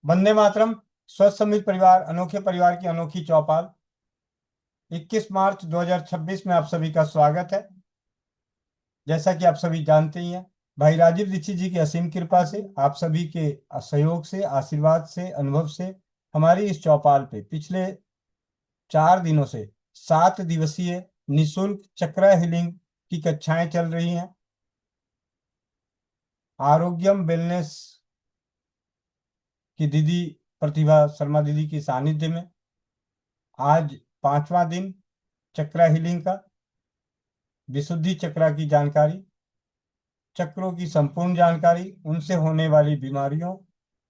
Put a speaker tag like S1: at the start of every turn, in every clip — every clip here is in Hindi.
S1: वंदे मातरम। स्वस्थ समृद्ध परिवार, अनोखे परिवार की अनोखी चौपाल। 21 मार्च 2026 में आप सभी का स्वागत है। जैसा कि आप सभी जानते ही हैं, भाई राजीव दीक्षित जी की असीम कृपा से, आप सभी के सहयोग से, आशीर्वाद से, अनुभव से हमारी इस चौपाल पे पिछले 4 दिनों से 7 दिवसीय निशुल्क चक्रा हीलिंग की कक्षाएं चल रही हैं। आरोग्यम वेलनेस की दीदी प्रतिभा शर्मा दीदी की सानिध्य में आज 5वां दिन चक्रा हीलिंग का। विशुद्धि चक्रा की जानकारी, चक्रों की संपूर्ण जानकारी, उनसे होने वाली बीमारियों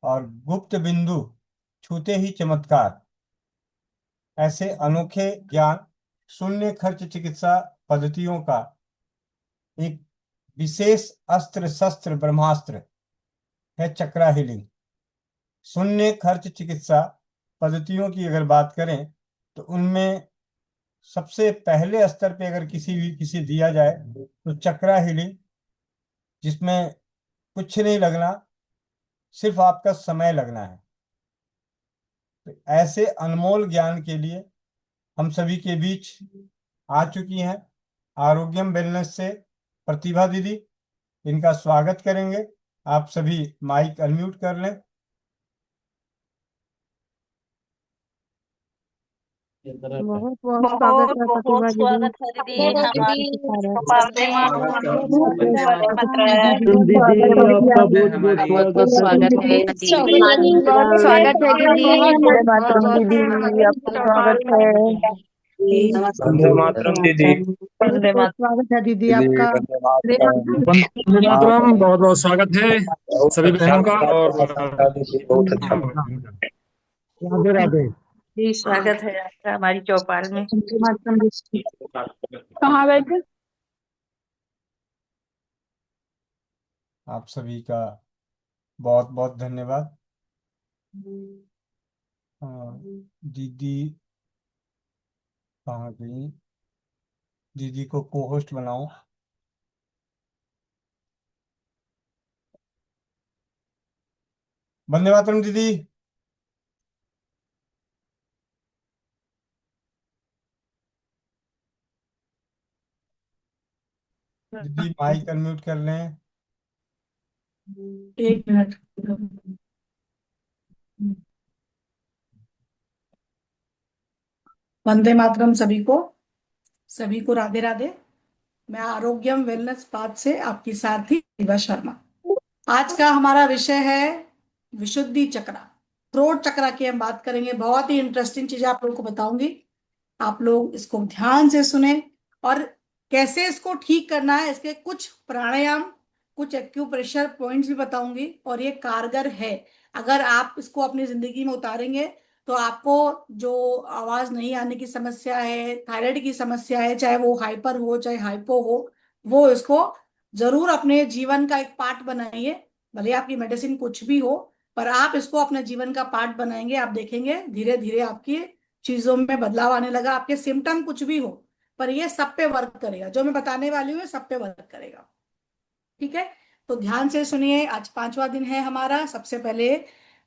S1: और गुप्त बिंदु छूते ही चमत्कार, ऐसे अनोखे ज्ञान, शून्य खर्च चिकित्सा पद्धतियों का एक विशेष अस्त्र शस्त्र ब्रह्मास्त्र है चक्रा हीलिंग। शून्य खर्च चिकित्सा पद्धतियों की अगर बात करें तो उनमें सबसे पहले स्तर पे अगर किसी दिया जाए तो चक्रा हीलिंग, जिसमें कुछ नहीं लगना, सिर्फ आपका समय लगना है। तो ऐसे अनमोल ज्ञान के लिए हम सभी के बीच आ चुकी हैं आरोग्यम वेलनेस से प्रतिभा दीदी। इनका स्वागत करेंगे। आप सभी माइक अनम्यूट कर लें।
S2: बहुत बहुत स्वागत
S3: बहुत
S2: है
S3: बहुत
S2: प्रतिभा दीदी।
S3: स्वागत है दीदी हमारी
S2: वंदे
S4: स्वागत है दीदी।
S2: स्वागत है दीदी।
S5: वंदे मातरम दीदी, आपका स्वागत है।
S6: वंदे मातरम दीदी।
S3: वंदे
S2: बहुत स्वागत है दीदी आपका।
S6: वंदे मातरम, बहुत बहुत स्वागत है सभी बहनों का। और
S7: बहुत अच्छा।
S6: राधे राधे।
S3: जी, स्वागत है आपका हमारी चौपाल में।
S2: वंदे मातरम दीदी।
S5: कहाँ गए थे?
S1: आप सभी का बहुत बहुत धन्यवाद। दीदी कहाँ गई? दीदी को को होस्ट बनाओ। वंदे मातरम दीदी। दीदी माइक अनम्यूट कर लें।
S3: एक मिनट।
S8: वंदे मातरम सभी को राधे राधे। मैं आरोग्यम वेलनेस पाथ से आपकी साथी प्रतिभा शर्मा। आज का हमारा विषय है विशुद्धि चक्रा, थ्रोट चक्रा की हम बात करेंगे। बहुत ही इंटरेस्टिंग चीजें आप लोगों को बताऊंगी। आप लोग इसको ध्यान से सुने और कैसे इसको ठीक करना है, इसके कुछ प्राणायाम, कुछ एक्यूप्रेशर पॉइंट्स भी बताऊंगी। और ये कारगर है। अगर आप इसको अपनी जिंदगी में उतारेंगे तो आपको जो आवाज नहीं आने की समस्या है, थायराइड की समस्या है, चाहे वो हाइपर हो चाहे हाइपो हो, वो इसको जरूर अपने जीवन का एक पार्ट बनाइए। भले आपकी मेडिसिन कुछ भी हो, पर आप इसको अपने जीवन का पार्ट बनाएंगे, आप देखेंगे धीरे धीरे आपकी चीजों में बदलाव आने लगा। आपके सिम्टम कुछ भी हो, पर ये सब पे वर्क करेगा। जो मैं बताने वाली हूँ सब पे वर्क करेगा। ठीक है, तो ध्यान से सुनिए। आज 5वां दिन है हमारा। सबसे पहले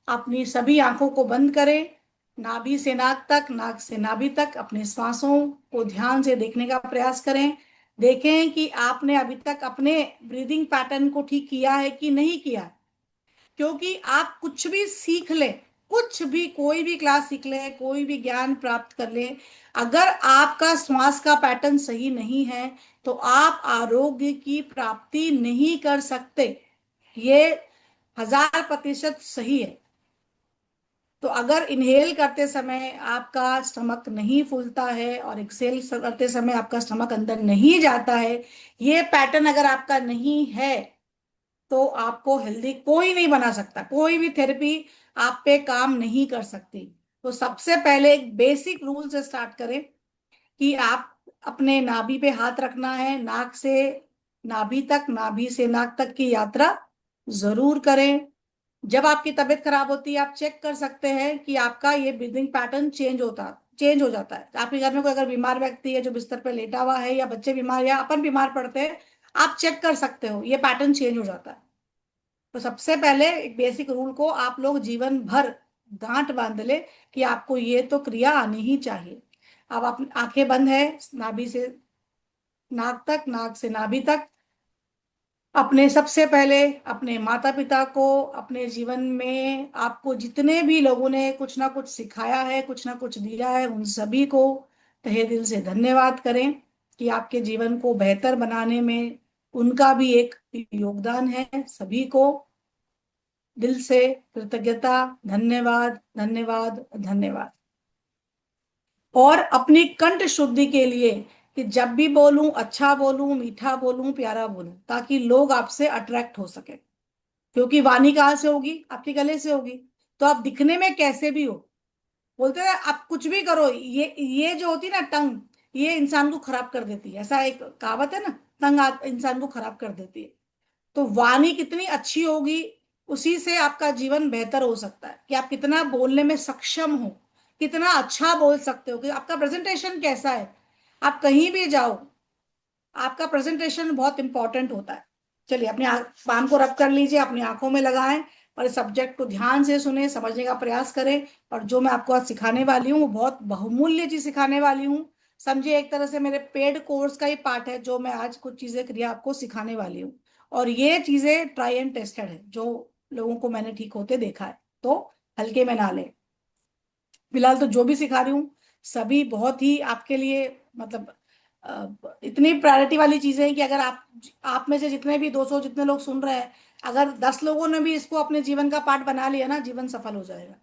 S8: अपनी सभी आंखों को बंद करें। नाभि से नाक तक, नाक से नाभि तक अपनी सांसों को ध्यान से देखने का प्रयास करें। देखें कि आपने अभी तक अपने ब्रीदिंग पैटर्न को ठीक किया है कि नहीं किया। क्योंकि आप कुछ भी सीख ले, कुछ भी, कोई भी क्लास सीख ले, कोई भी ज्ञान प्राप्त कर ले, अगर आपका श्वास का पैटर्न सही नहीं है तो आप आरोग्य की प्राप्ति नहीं कर सकते। ये 1000% सही है। तो अगर इनहेल करते समय आपका स्टमक नहीं फूलता है और एक्सेल करते समय आपका स्टमक अंदर नहीं जाता है, ये पैटर्न अगर आपका नहीं है, तो आपको हेल्दी कोई नहीं बना सकता। कोई भी थेरेपी आप पे काम नहीं कर सकती। तो सबसे पहले एक बेसिक रूल से स्टार्ट करें कि आप अपने नाभि पे हाथ रखना है। नाक से नाभि तक, नाभि से नाक तक की यात्रा जरूर करें। जब आपकी तबीयत खराब होती है, आप चेक कर सकते हैं कि आपका ये ब्रीदिंग पैटर्न चेंज हो जाता है। आपके घर में कोई अगर बीमार व्यक्ति है जो बिस्तर पे लेटा हुआ है, या बच्चे बीमार, या अपन बीमार पड़ते हैं, आप चेक कर सकते हो, ये पैटर्न चेंज हो जाता है। तो सबसे पहले एक बेसिक रूल को आप लोग जीवन भर गांठ बांध ले कि आपको ये तो क्रिया आनी ही चाहिए। अब आप आंखें बंद है, नाभि से नाक तक, नाक से नाभि तक, अपने सबसे पहले अपने माता पिता को, अपने जीवन में आपको जितने भी लोगों ने कुछ ना कुछ सिखाया है, कुछ ना कुछ दिया है, उन सभी को तहे दिल से धन्यवाद करें कि आपके जीवन को बेहतर बनाने में उनका भी एक योगदान है। सभी को दिल से कृतज्ञता, धन्यवाद धन्यवाद धन्यवाद। और अपनी कंठ शुद्धि के लिए कि जब भी बोलूं अच्छा बोलूं, मीठा बोलूं, प्यारा बोलूं, ताकि लोग आपसे अट्रैक्ट हो सके। क्योंकि वाणी कहाँ से होगी? आपके गले से होगी। तो आप दिखने में कैसे भी हो, बोलते हैं आप कुछ भी करो, ये जो होती है ना टंग, ये इंसान को खराब कर देती है। ऐसा एक कहावत है ना, टंग इंसान को खराब कर देती है। तो वाणी कितनी अच्छी होगी, उसी से आपका जीवन बेहतर हो सकता है कि आप कितना बोलने में सक्षम हो, कितना अच्छा बोल सकते हो, कि आपका प्रेजेंटेशन कैसा है। आप कहीं भी जाओ, आपका प्रेजेंटेशन बहुत इंपॉर्टेंट होता है। चलिए अपने पाम को रब कर लीजिए, अपनी आंखों में लगाएं और इस सब्जेक्ट को ध्यान से सुने, समझने का प्रयास करें। और जो मैं आपको आज सिखाने वाली हूँ वो बहुत बहुमूल्य चीज सिखाने वाली हूँ। समझिए एक तरह से मेरे पेड कोर्स का ही पार्ट है जो मैं आज कुछ चीजें क्रिया आपको सिखाने वाली हूँ। और ये चीजें ट्राई एंड टेस्टेड है, जो लोगों को मैंने ठीक होते देखा है, तो हल्के में ना ले। फिलहाल तो जो भी सिखा रही हूँ सभी बहुत ही आपके लिए मतलब इतनी प्रायोरिटी वाली चीजें हैं कि अगर आप में से जितने भी 200 जितने लोग सुन रहे हैं, अगर 10 लोगों ने भी इसको अपने जीवन का पार्ट बना लिया ना, जीवन सफल हो जाएगा।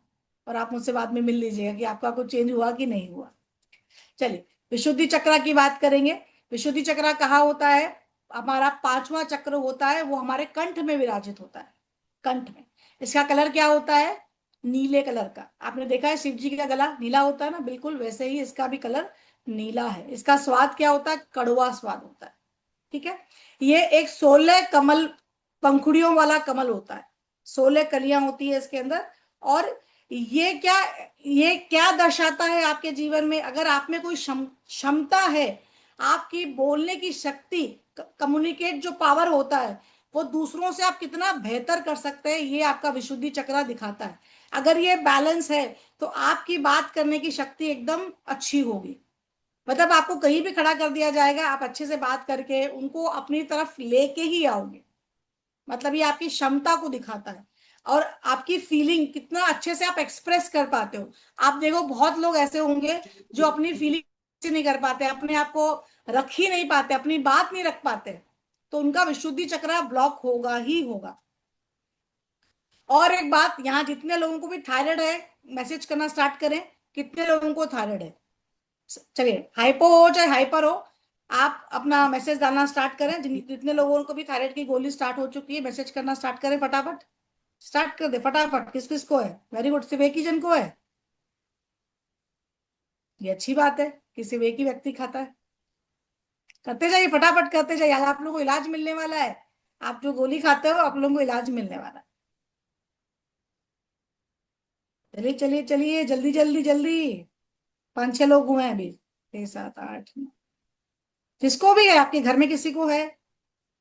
S8: और आप मुझसे बाद में मिल लीजिएगा कि आपका कुछ चेंज हुआ कि नहीं हुआ। चलिए विशुद्धि चक्र की बात करेंगे। विशुद्धि चक्र कहाँ होता है? हमारा पांचवा चक्र होता है, वो हमारे कंठ में विराजित होता है। कंठ में इसका कलर क्या होता है? नीले कलर का। आपने देखा है शिव जी का गला नीला होता है ना, बिल्कुल वैसे ही इसका भी कलर नीला है। इसका स्वाद क्या होता है? कड़वा स्वाद होता है। ठीक है, ये एक 16 कमल पंखुड़ियों वाला कमल होता है। 16 कलियां होती है इसके अंदर। और ये क्या दर्शाता है आपके जीवन में? अगर आप में कोई क्षमता है, आपकी बोलने की शक्ति, कम्युनिकेट जो पावर होता है, वो दूसरों से आप कितना बेहतर कर सकते हैं, ये आपका विशुद्धि चक्र दिखाता है। अगर ये बैलेंस है तो आपकी बात करने की शक्ति एकदम अच्छी होगी। मतलब आपको कहीं भी खड़ा कर दिया जाएगा, आप अच्छे से बात करके उनको अपनी तरफ लेके ही आओगे। मतलब ये आपकी क्षमता को दिखाता है। और आपकी फीलिंग कितना अच्छे से आप एक्सप्रेस कर पाते हो। आप देखो बहुत लोग ऐसे होंगे जो अपनी फीलिंग नहीं कर पाते, अपने आप को रख ही नहीं पाते, अपनी बात नहीं रख पाते, तो उनका विशुद्धि चक्र ब्लॉक होगा ही होगा। और एक बात, यहाँ जितने लोगों को भी थायराइड है मैसेज करना स्टार्ट करें। कितने लोगों को थायराइड है? चलिए हाइपो हो चाहे हाइपर हो, आप अपना मैसेज डालना स्टार्ट करें। जितने लोगों को भी थायराइड की गोली स्टार्ट हो चुकी है, मैसेज करना स्टार्ट करें फटाफट। स्टार्ट कर दे फटाफट। किस किस को है? वेरी गुड, सिर्फ एक ही जन को है। ये अच्छी बात है कि सिर्फ एक ही व्यक्ति खाता है। करते जाइए, फटाफट करते जाइए, आज आप लोगों को इलाज मिलने वाला है। आप जो गोली खाते हो आप लोगों को इलाज मिलने वाला है। चलिए चलिए चलिए, जल्दी जल्दी जल्दी। 5-6 लोग हुए हैं अभी, 6 7 8 9। जिसको भी है, आपके घर में किसी को है,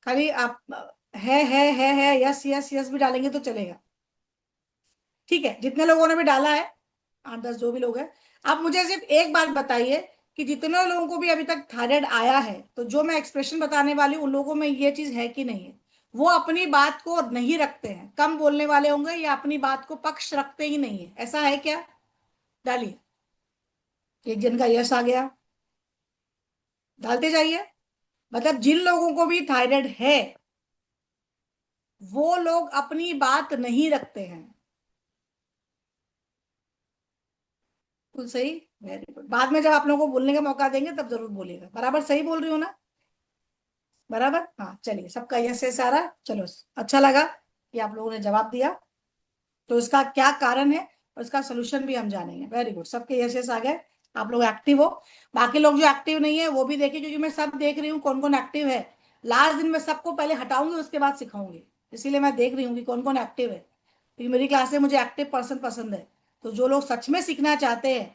S8: खाली आप है यस यस यस भी डालेंगे तो चलेगा। ठीक है, जितने लोगों ने भी डाला है, 8-10 जो भी लोग हैं, आप मुझे सिर्फ एक बात बताइए कि जितने लोगों को भी अभी तक थायराइड आया है, तो जो मैं एक्सप्रेशन बताने वाली हूँ उन लोगों में ये चीज है कि नहीं है? वो अपनी बात को नहीं रखते हैं, कम बोलने वाले होंगे या अपनी बात को पक्ष रखते ही नहीं है, ऐसा है क्या? डालिए। एक जन का यस आ गया, डालते जाइए। मतलब जिन लोगों को भी थायराइड है वो लोग अपनी बात नहीं रखते हैं। बिल्कुल सही, वेरी गुड। बाद में जब आप लोगों को बोलने का मौका देंगे तब जरूर बोलिएगा। बराबर सही बोल रही हो ना? बराबर, हाँ। चलिए, सबका यस है सारा। चलो, अच्छा लगा कि आप लोगों ने जवाब दिया। तो इसका क्या कारण है और इसका सोल्यूशन भी हम जानेंगे। वेरी गुड, सबके यस यस आ गए। आप लोग एक्टिव हो। बाकी लोग जो एक्टिव नहीं है वो भी देखिए, क्योंकि मैं सब देख रही हूँ कौन कौन एक्टिव है। लास्ट दिन में सबको पहले हटाऊंगी, उसके बाद सिखाऊंगी। इसीलिए मैं देख रही हूँ कि कौन कौन एक्टिव है, क्योंकि मेरी क्लास में मुझे एक्टिव पर्सन पसंद है। तो जो लोग सच में सीखना चाहते हैं,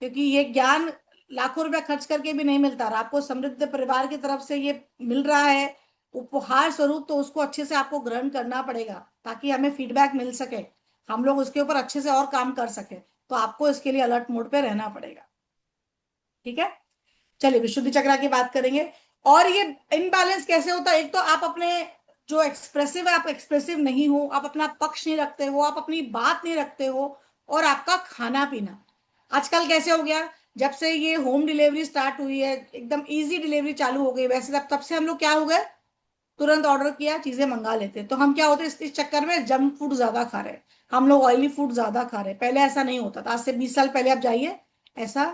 S8: क्योंकि ये ज्ञान लाखों रुपया खर्च करके भी नहीं मिलता, और आपको समृद्ध परिवार की तरफ से ये मिल रहा है, उपहार स्वरूप तो उसको अच्छे से आपको ग्रहण करना पड़ेगा, ताकि हमें फीडबैक मिल सके, हम लोग उसके ऊपर अच्छे से और काम कर सके। तो आपको इसके लिए अलर्ट मोड पे रहना पड़ेगा। ठीक है, चलिए विशुद्धि चक्र की बात करेंगे। और ये इनबैलेंस कैसे होता है? एक तो आप अपने जो एक्सप्रेसिव है, आप एक्सप्रेसिव नहीं हो, आप अपना पक्ष नहीं रखते हो, आप अपनी बात नहीं रखते हो। और आपका खाना पीना आजकल कैसे हो गया, जब से ये होम डिलीवरी स्टार्ट हुई है, एकदम इजी डिलीवरी चालू हो गई, वैसे तब से हम लोग क्या हो गए, तुरंत ऑर्डर किया चीजें मंगा लेते हैं। तो हम क्या होते हैं, इस चक्कर में जंक फूड ज्यादा खा रहे हैं, हम लोग ऑयली फूड ज्यादा खा रहे हैं। पहले ऐसा नहीं होता था, आज से 20 साल पहले आप जाइए, ऐसा।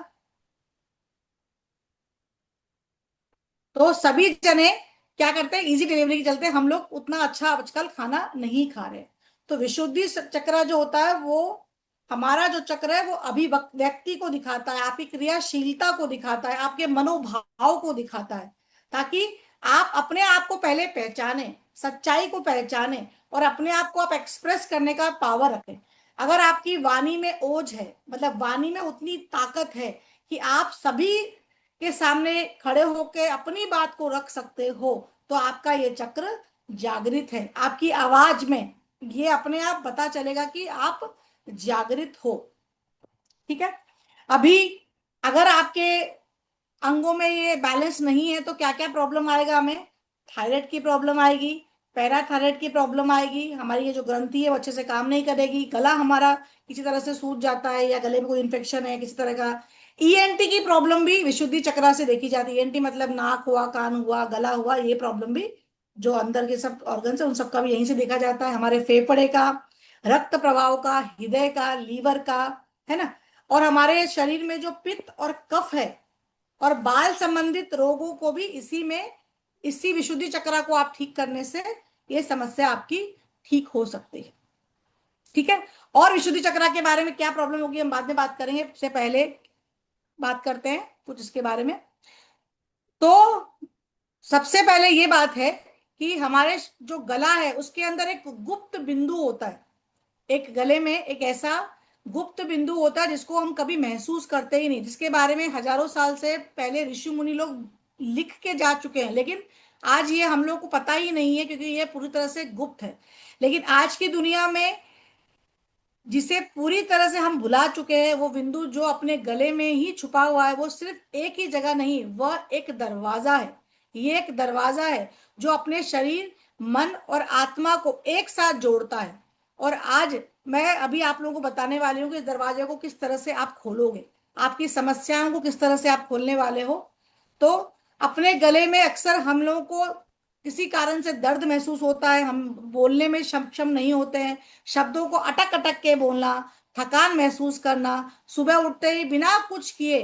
S8: तो सभी जने क्या करते हैं, इजी डिलीवरी के चलते हम लोग उतना अच्छा आजकल खाना नहीं खा रहे। तो विशुद्धि चक्र जो होता है, वो हमारा जो चक्र है, वो अभिव्यक्ति को दिखाता है, आपकी क्रियाशीलता को दिखाता है, आपके मनोभाव को दिखाता है, ताकि आप अपने आप को पहले पहचाने, सच्चाई को पहचाने, और अपने आप को आप एक्सप्रेस करने का पावर रखें। अगर आपकी वाणी में ओज है, मतलब वाणी में उतनी ताकत है कि आप सभी के सामने खड़े होकर अपनी बात को रख सकते हो, तो आपका ये चक्र जागृत है। आपकी आवाज में ये अपने आप पता चलेगा कि आप जागृत हो। ठीक है, अभी अगर आपके अंगों में ये बैलेंस नहीं है, तो क्या क्या प्रॉब्लम आएगा हमें, थायराइड की प्रॉब्लम आएगी, पैराथायराइड की प्रॉब्लम आएगी, हमारी ये जो ग्रंथि है वो अच्छे से काम नहीं करेगी, गला हमारा किसी तरह से सूज जाता है, या गले में कोई इन्फेक्शन है किसी तरह का। ईएनटी की प्रॉब्लम भी विशुद्धि चक्र से देखी जाती है। ईएनटी मतलब नाक हुआ, कान हुआ, गला हुआ, ये प्रॉब्लम भी जो अंदर के सब ऑर्गन है उन सबका भी यहीं से देखा जाता है। हमारे फेफड़े का, रक्त प्रवाह का, हृदय का, लीवर का, है ना। और हमारे शरीर में जो पित्त और कफ है और बाल संबंधित रोगों को भी इसी विशुद्धि चक्र को आप ठीक करने से ये समस्या आपकी ठीक हो सकती है। ठीक है, और विशुद्धि चक्र के बारे में क्या प्रॉब्लम होगी हम बाद में बात करेंगे, से पहले बात करते हैं कुछ इसके बारे में। तो सबसे पहले ये बात है कि हमारे जो गला है उसके अंदर एक गुप्त बिंदु होता है। एक गले में एक ऐसा गुप्त बिंदु होता है जिसको हम कभी महसूस करते ही नहीं, जिसके बारे में हजारों साल से पहले ऋषि मुनि लोग लिख के जा चुके हैं, लेकिन आज ये हम लोग को पता ही नहीं है, क्योंकि ये पूरी तरह से गुप्त है। लेकिन आज की दुनिया में जिसे पूरी तरह से हम भुला चुके हैं, वो बिंदु जो अपने गले में ही छुपा हुआ है, वो सिर्फ एक ही जगह नहीं, वह एक दरवाजा है। ये एक दरवाजा है जो अपने शरीर, मन और आत्मा को एक साथ जोड़ता है। और आज मैं अभी आप लोगों को बताने वाली हूँ कि इस दरवाजे को किस तरह से आप खोलोगे, आपकी समस्याओं को किस तरह से आप खोलने वाले हो। तो अपने गले में अक्सर हम लोगों को किसी कारण से दर्द महसूस होता है, हम बोलने में सक्षम नहीं होते हैं, शब्दों को अटक अटक के बोलना, थकान महसूस करना, सुबह उठते ही बिना कुछ किए,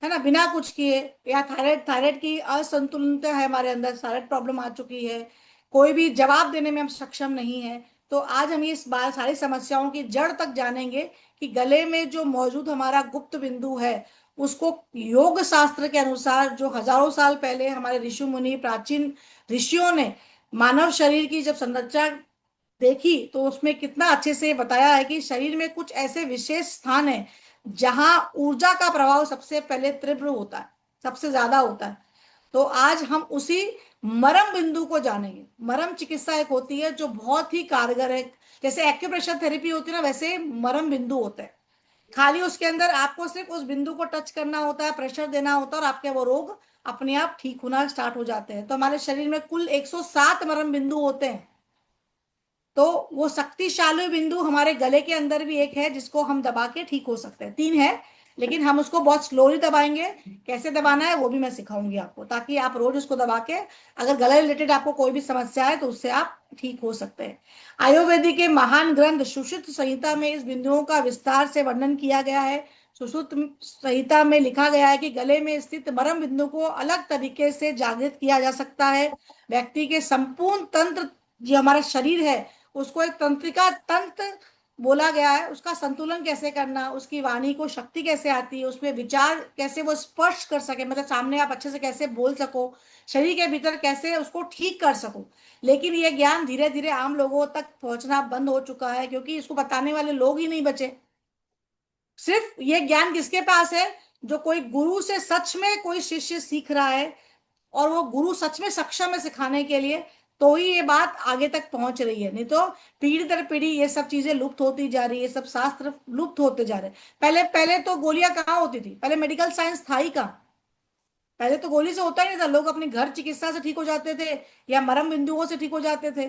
S8: है ना, बिना कुछ किए, या थायराइड थायराइड की असंतुलनता है हमारे अंदर, थायराइड प्रॉब्लम आ चुकी है, कोई भी जवाब देने में हम सक्षम नहीं है। तो आज हम इस बार सारी समस्याओं की जड़ तक जानेंगे कि गले में जो मौजूद हमारा गुप्त बिंदु है, उसको योग शास्त्र के अनुसार, जो हजारों साल पहले हमारे ऋषि मुनि, प्राचीन ऋषियों ने मानव शरीर की जब संरचना देखी, तो उसमें कितना अच्छे से बताया है कि शरीर में कुछ ऐसे विशेष स्थान है जहां ऊर्जा का प्रभाव सबसे पहले तीव्र होता है, सबसे ज्यादा होता है। तो आज हम उसी मरम बिंदु को जानेंगे। मरम चिकित्सा एक होती है जो बहुत ही कारगर है, जैसे एक्यूप्रेशर थेरेपी होती है ना, वैसे मरम बिंदु होता है। खाली उसके अंदर आपको सिर्फ उस बिंदु को टच करना होता है, प्रेशर देना होता है, और आपके वो रोग अपने आप ठीक होना स्टार्ट हो जाते हैं। तो हमारे शरीर में कुल 107 मरम बिंदु होते हैं। तो वो शक्तिशाली बिंदु हमारे गले के अंदर भी एक है, जिसको हम दबा के ठीक हो सकते हैं। 3 है, लेकिन हम उसको बहुत स्लोली दबाएंगे। कैसे दबाना है वो भी मैं सिखाऊंगी आपको, ताकि आप रोज उसको दबा के, अगर गले रिलेटेड आपको कोई भी समस्या है तो उससे आप ठीक हो सकते हैं। आयुर्वेदिक के महान ग्रंथ सुश्रुत संहिता में इस बिंदुओं का विस्तार से वर्णन किया गया है। सुश्रुत संहिता में लिखा गया है कि गले में स्थित मरम बिंदु को अलग तरीके से जागृत किया जा सकता है। व्यक्ति के संपूर्ण तंत्र, जो हमारा शरीर है, उसको एक तंत्रिका तंत्र बोला गया है। उसका संतुलन कैसे करना, उसकी वाणी को शक्ति कैसे आती है, उसमें विचार कैसे वो स्पर्श कर सके, मतलब सामने आप अच्छे से कैसे बोल सको, शरीर के भीतर कैसे उसको ठीक कर सको। लेकिन ये ज्ञान धीरे धीरे आम लोगों तक पहुंचना बंद हो चुका है, क्योंकि इसको बताने वाले लोग ही नहीं बचे। सिर्फ ये ज्ञान किसके पास है, जो कोई गुरु से सच में कोई शिष्य सीख रहा है, और वो गुरु सच में सक्षम है सिखाने के लिए, तो ही ये बात आगे तक पहुंच रही है। नहीं तो पीढ़ी दर पीढ़ी ये सब चीजें लुप्त होती जा रही है, सब शास्त्र लुप्त होते जा रहे हैं। पहले पहले तो गोलियां कहाँ होती थी, पहले मेडिकल साइंस था ही कहाँ। पहले तो गोली से होता ही नहीं था, लोग अपनी घर चिकित्सा से ठीक हो जाते थे या मरम बिंदुओं से ठीक हो जाते थे।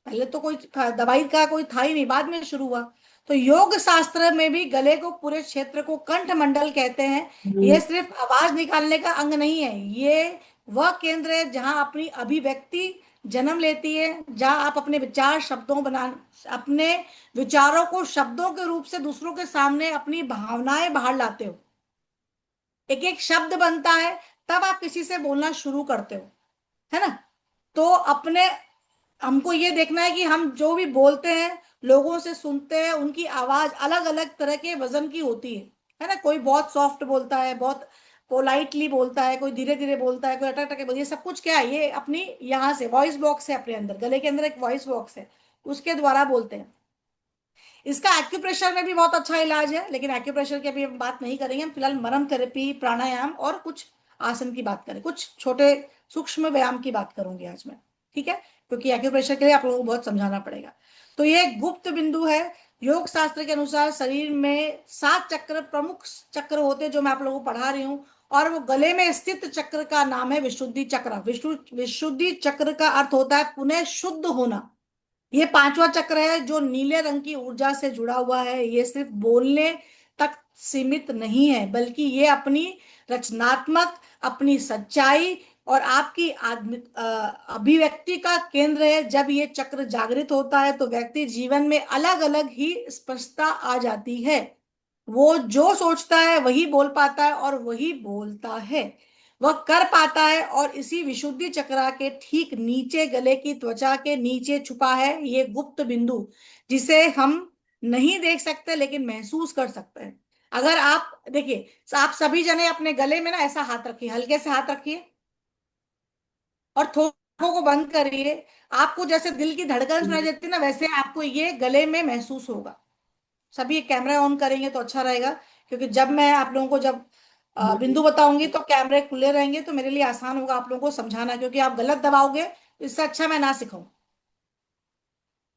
S8: पहले तो कोई दवाई का कोई था ही नहीं, बाद में शुरू हुआ। तो योग शास्त्र में भी गले को, पूरे क्षेत्र को कंठ मंडल कहते हैं। ये सिर्फ आवाज निकालने का अंग नहीं है, ये वह केंद्र है जहां अपनी अभिव्यक्ति जन्म लेती है, जहां आप अपने विचार शब्दों बना, अपने विचारों को शब्दों के रूप से दूसरों के सामने अपनी भावनाएं बाहर लाते हो। एक एक शब्द बनता है, तब आप किसी से बोलना शुरू करते हो, है ना। तो अपने, हमको ये देखना है कि हम जो भी बोलते हैं, लोगों से सुनते हैं, उनकी आवाज अलग अलग तरह के वजन की होती है ना। कोई बहुत सॉफ्ट बोलता है, बहुत पोलाइटली बोलता है, कोई धीरे धीरे बोलता है, कोई अटक अटक बोलता है। ये सब कुछ क्या है, ये अपनी यहाँ से वॉइस बॉक्स है, अपने अंदर गले के अंदर एक वॉइस बॉक्स है, उसके द्वारा बोलते हैं। इसका एक्यूप्रेशर में भी बहुत अच्छा इलाज है, लेकिन एक्यूप्रेशर की अभी हम बात नहीं करेंगे। हम फिलहाल मरम थेरेपी, प्राणायाम और कुछ आसन की बात करें, कुछ छोटे सूक्ष्म व्यायाम की बात करूंगी आज मैं, ठीक है, क्योंकि एक्यूप्रेशर के लिए आप लोगों को बहुत समझाना पड़ेगा। तो ये एक गुप्त बिंदु है। योग शास्त्र के अनुसार शरीर में 7 चक्र, प्रमुख चक्र होते हैं, जो मैं आप लोगों को पढ़ा रही हूँ, और वो गले में स्थित चक्र का नाम है विशुद्धि चक्र। विशुद्धि चक्र का अर्थ होता है पुनः शुद्ध होना। ये 5वां चक्र है जो नीले रंग की ऊर्जा से जुड़ा हुआ है। ये सिर्फ बोलने तक सीमित नहीं है, बल्कि ये अपनी रचनात्मक, अपनी सच्चाई और आपकी अभिव्यक्ति का केंद्र है। जब ये चक्र जागृत होता है तो व्यक्ति जीवन में अलग अलग ही स्पष्टता आ जाती है। वो जो सोचता है वही बोल पाता है और वही बोलता है, वह कर पाता है। और इसी विशुद्धि चक्रा के ठीक नीचे, गले की त्वचा के नीचे छुपा है ये गुप्त बिंदु, जिसे हम नहीं देख सकते लेकिन महसूस कर सकते हैं। अगर आप देखिए, आप सभी जने अपने गले में ना ऐसा हाथ रखिए, हल्के से हाथ रखिए और थोड़ों को बंद करिए। आपको जैसे दिल की धड़कन सुनाई देती है ना, वैसे आपको ये गले में महसूस होगा। सभी कैमरा ऑन करेंगे तो अच्छा रहेगा, क्योंकि जब मैं आप लोगों को जब बिंदु बताऊंगी तो कैमरे खुले रहेंगे, तो मेरे लिए आसान होगा आप लोगों को समझाना, क्योंकि आप गलत दबाओगे तो इससे अच्छा मैं ना सिखाऊं।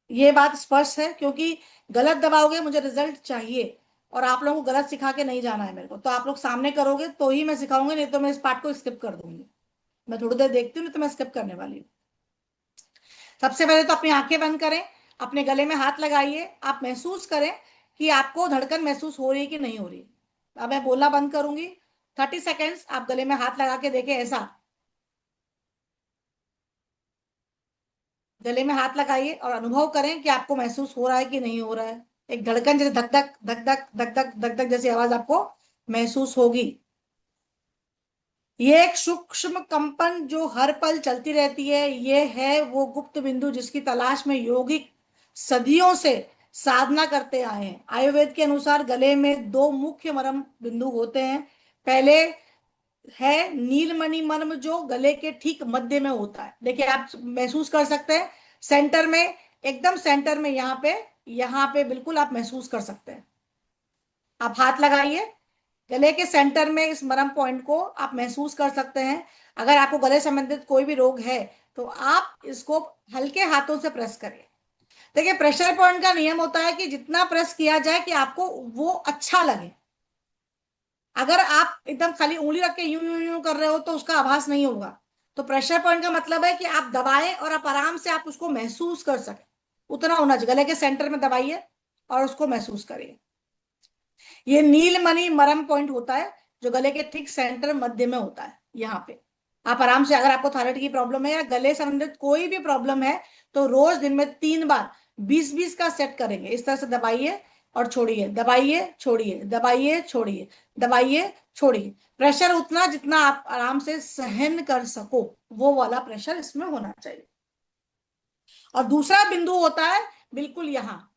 S8: ये बात स्पष्ट है, क्योंकि गलत दबाओगे, मुझे रिजल्ट चाहिए, और आप लोगों को गलत सिखा के नहीं जाना है मेरे को। तो आप लोग सामने करोगे तो ही मैं सिखाऊंगी, नहीं तो मैं इस पार्ट को स्किप कर दूंगी। मैं थोड़ी देर देखती हूँ, नहीं तो मैं स्किप करने वाली हूँ। सबसे पहले तो अपनी आंखें बंद करें, अपने गले में हाथ लगाइए, आप महसूस करें कि आपको धड़कन महसूस हो रही है कि नहीं हो रही। अब मैं बोलना बंद करूंगी, 30 सेकेंड्स आप गले में हाथ लगा के देखें। ऐसा गले में हाथ लगाइए और अनुभव करें कि आपको महसूस हो रहा है कि नहीं हो रहा है। एक धड़कन जैसे धक धक धक धक धक धक धक धक जैसी आवाज आपको महसूस होगी। ये एक सूक्ष्म कंपन जो हर पल चलती रहती है, ये है वो गुप्त बिंदु जिसकी तलाश में योगिक सदियों से साधना करते आए हैं। आयुर्वेद के अनुसार गले में 2 मुख्य मर्म बिंदु होते हैं। पहले है नीलमणि मर्म, जो गले के ठीक मध्य में होता है। देखिए आप महसूस कर सकते हैं, सेंटर में, एकदम सेंटर में, यहाँ पे बिल्कुल आप महसूस कर सकते हैं। आप हाथ लगाइए गले के सेंटर में, इस मरम पॉइंट को आप महसूस कर सकते हैं। अगर आपको गले संबंधित कोई भी रोग है तो आप इसको हल्के हाथों से प्रेस करिए। देखिए प्रेशर पॉइंट का नियम होता है कि जितना प्रेस किया जाए कि आपको वो अच्छा लगे। अगर आप एकदम खाली उंगली रख के यूं यूं यूं कर रहे हो तो उसका आभास नहीं होगा। तो प्रेशर पॉइंट का मतलब है कि आप दबाएं और आप आराम से आप उसको महसूस कर सके, उतना होना चाहिए। गले के सेंटर में दबाइए और उसको महसूस करिए। ये नीलमणि मरम पॉइंट होता है जो गले के ठीक सेंटर मध्य में होता है। यहाँ पे आप आराम से, अगर आपको थायराइड की प्रॉब्लम है या गले संबंधित कोई भी प्रॉब्लम है, तो रोज दिन में 3 बार 20-20 का सेट करेंगे। इस तरह से दबाइए और छोड़िए, दबाइए छोड़िए, दबाइए छोड़िए, दबाइए छोड़िए। प्रेशर उतना जितना आप आराम से सहन कर सको, वो वाला प्रेशर इसमें होना चाहिए। और दूसरा बिंदु होता है बिल्कुल यहाँ,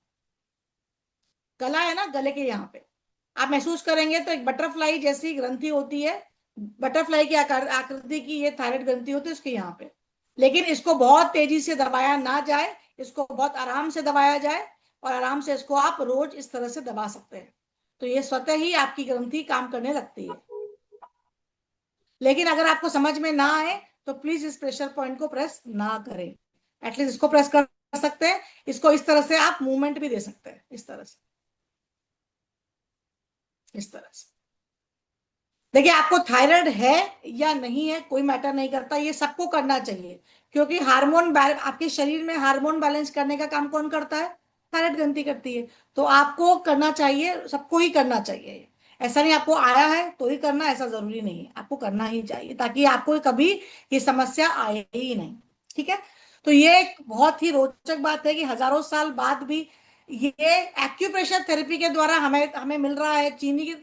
S8: गला है ना, गले के यहाँ पे आप महसूस करेंगे तो एक बटरफ्लाई जैसी ग्रंथि होती है। बटरफ्लाई की आकृति की ये थायराइड ग्रंथि होती है उसके यहाँ पे। लेकिन इसको बहुत तेजी से दबाया ना जाए, इसको बहुत आराम से दबाया जाए, और आराम से इसको आप रोज इस तरह से दबा सकते हैं, तो ये स्वतः ही आपकी ग्रंथि काम करने लगती है। लेकिन अगर आपको समझ में ना आए तो प्लीज इस प्रेशर पॉइंट को प्रेस ना करें। एटलीस्ट इसको प्रेस कर सकते हैं, इसको इस तरह से आप मूवमेंट भी दे सकते हैं, इस तरह से, इस तरह से। देखिए, आपको थायराइड है या नहीं है कोई मैटर नहीं करता, ये सबको करना चाहिए, क्योंकि हार्मोन आपके शरीर में हार्मोन बैलेंस करने का काम कौन करता है? थायराइड ग्रंथि करती है। तो आपको करना चाहिए, सबको ही करना चाहिए। ऐसा नहीं आपको आया है तो ही करना, ऐसा जरूरी नहीं है, आपको करना ही चाहिए ताकि आपको कभी ये समस्या आए ही नहीं। ठीक है, तो ये एक बहुत ही रोचक बात है कि हजारों साल बाद भी ये एक्यूप्रेशर थेरेपी के द्वारा हमें हमें मिल रहा है, चीनी की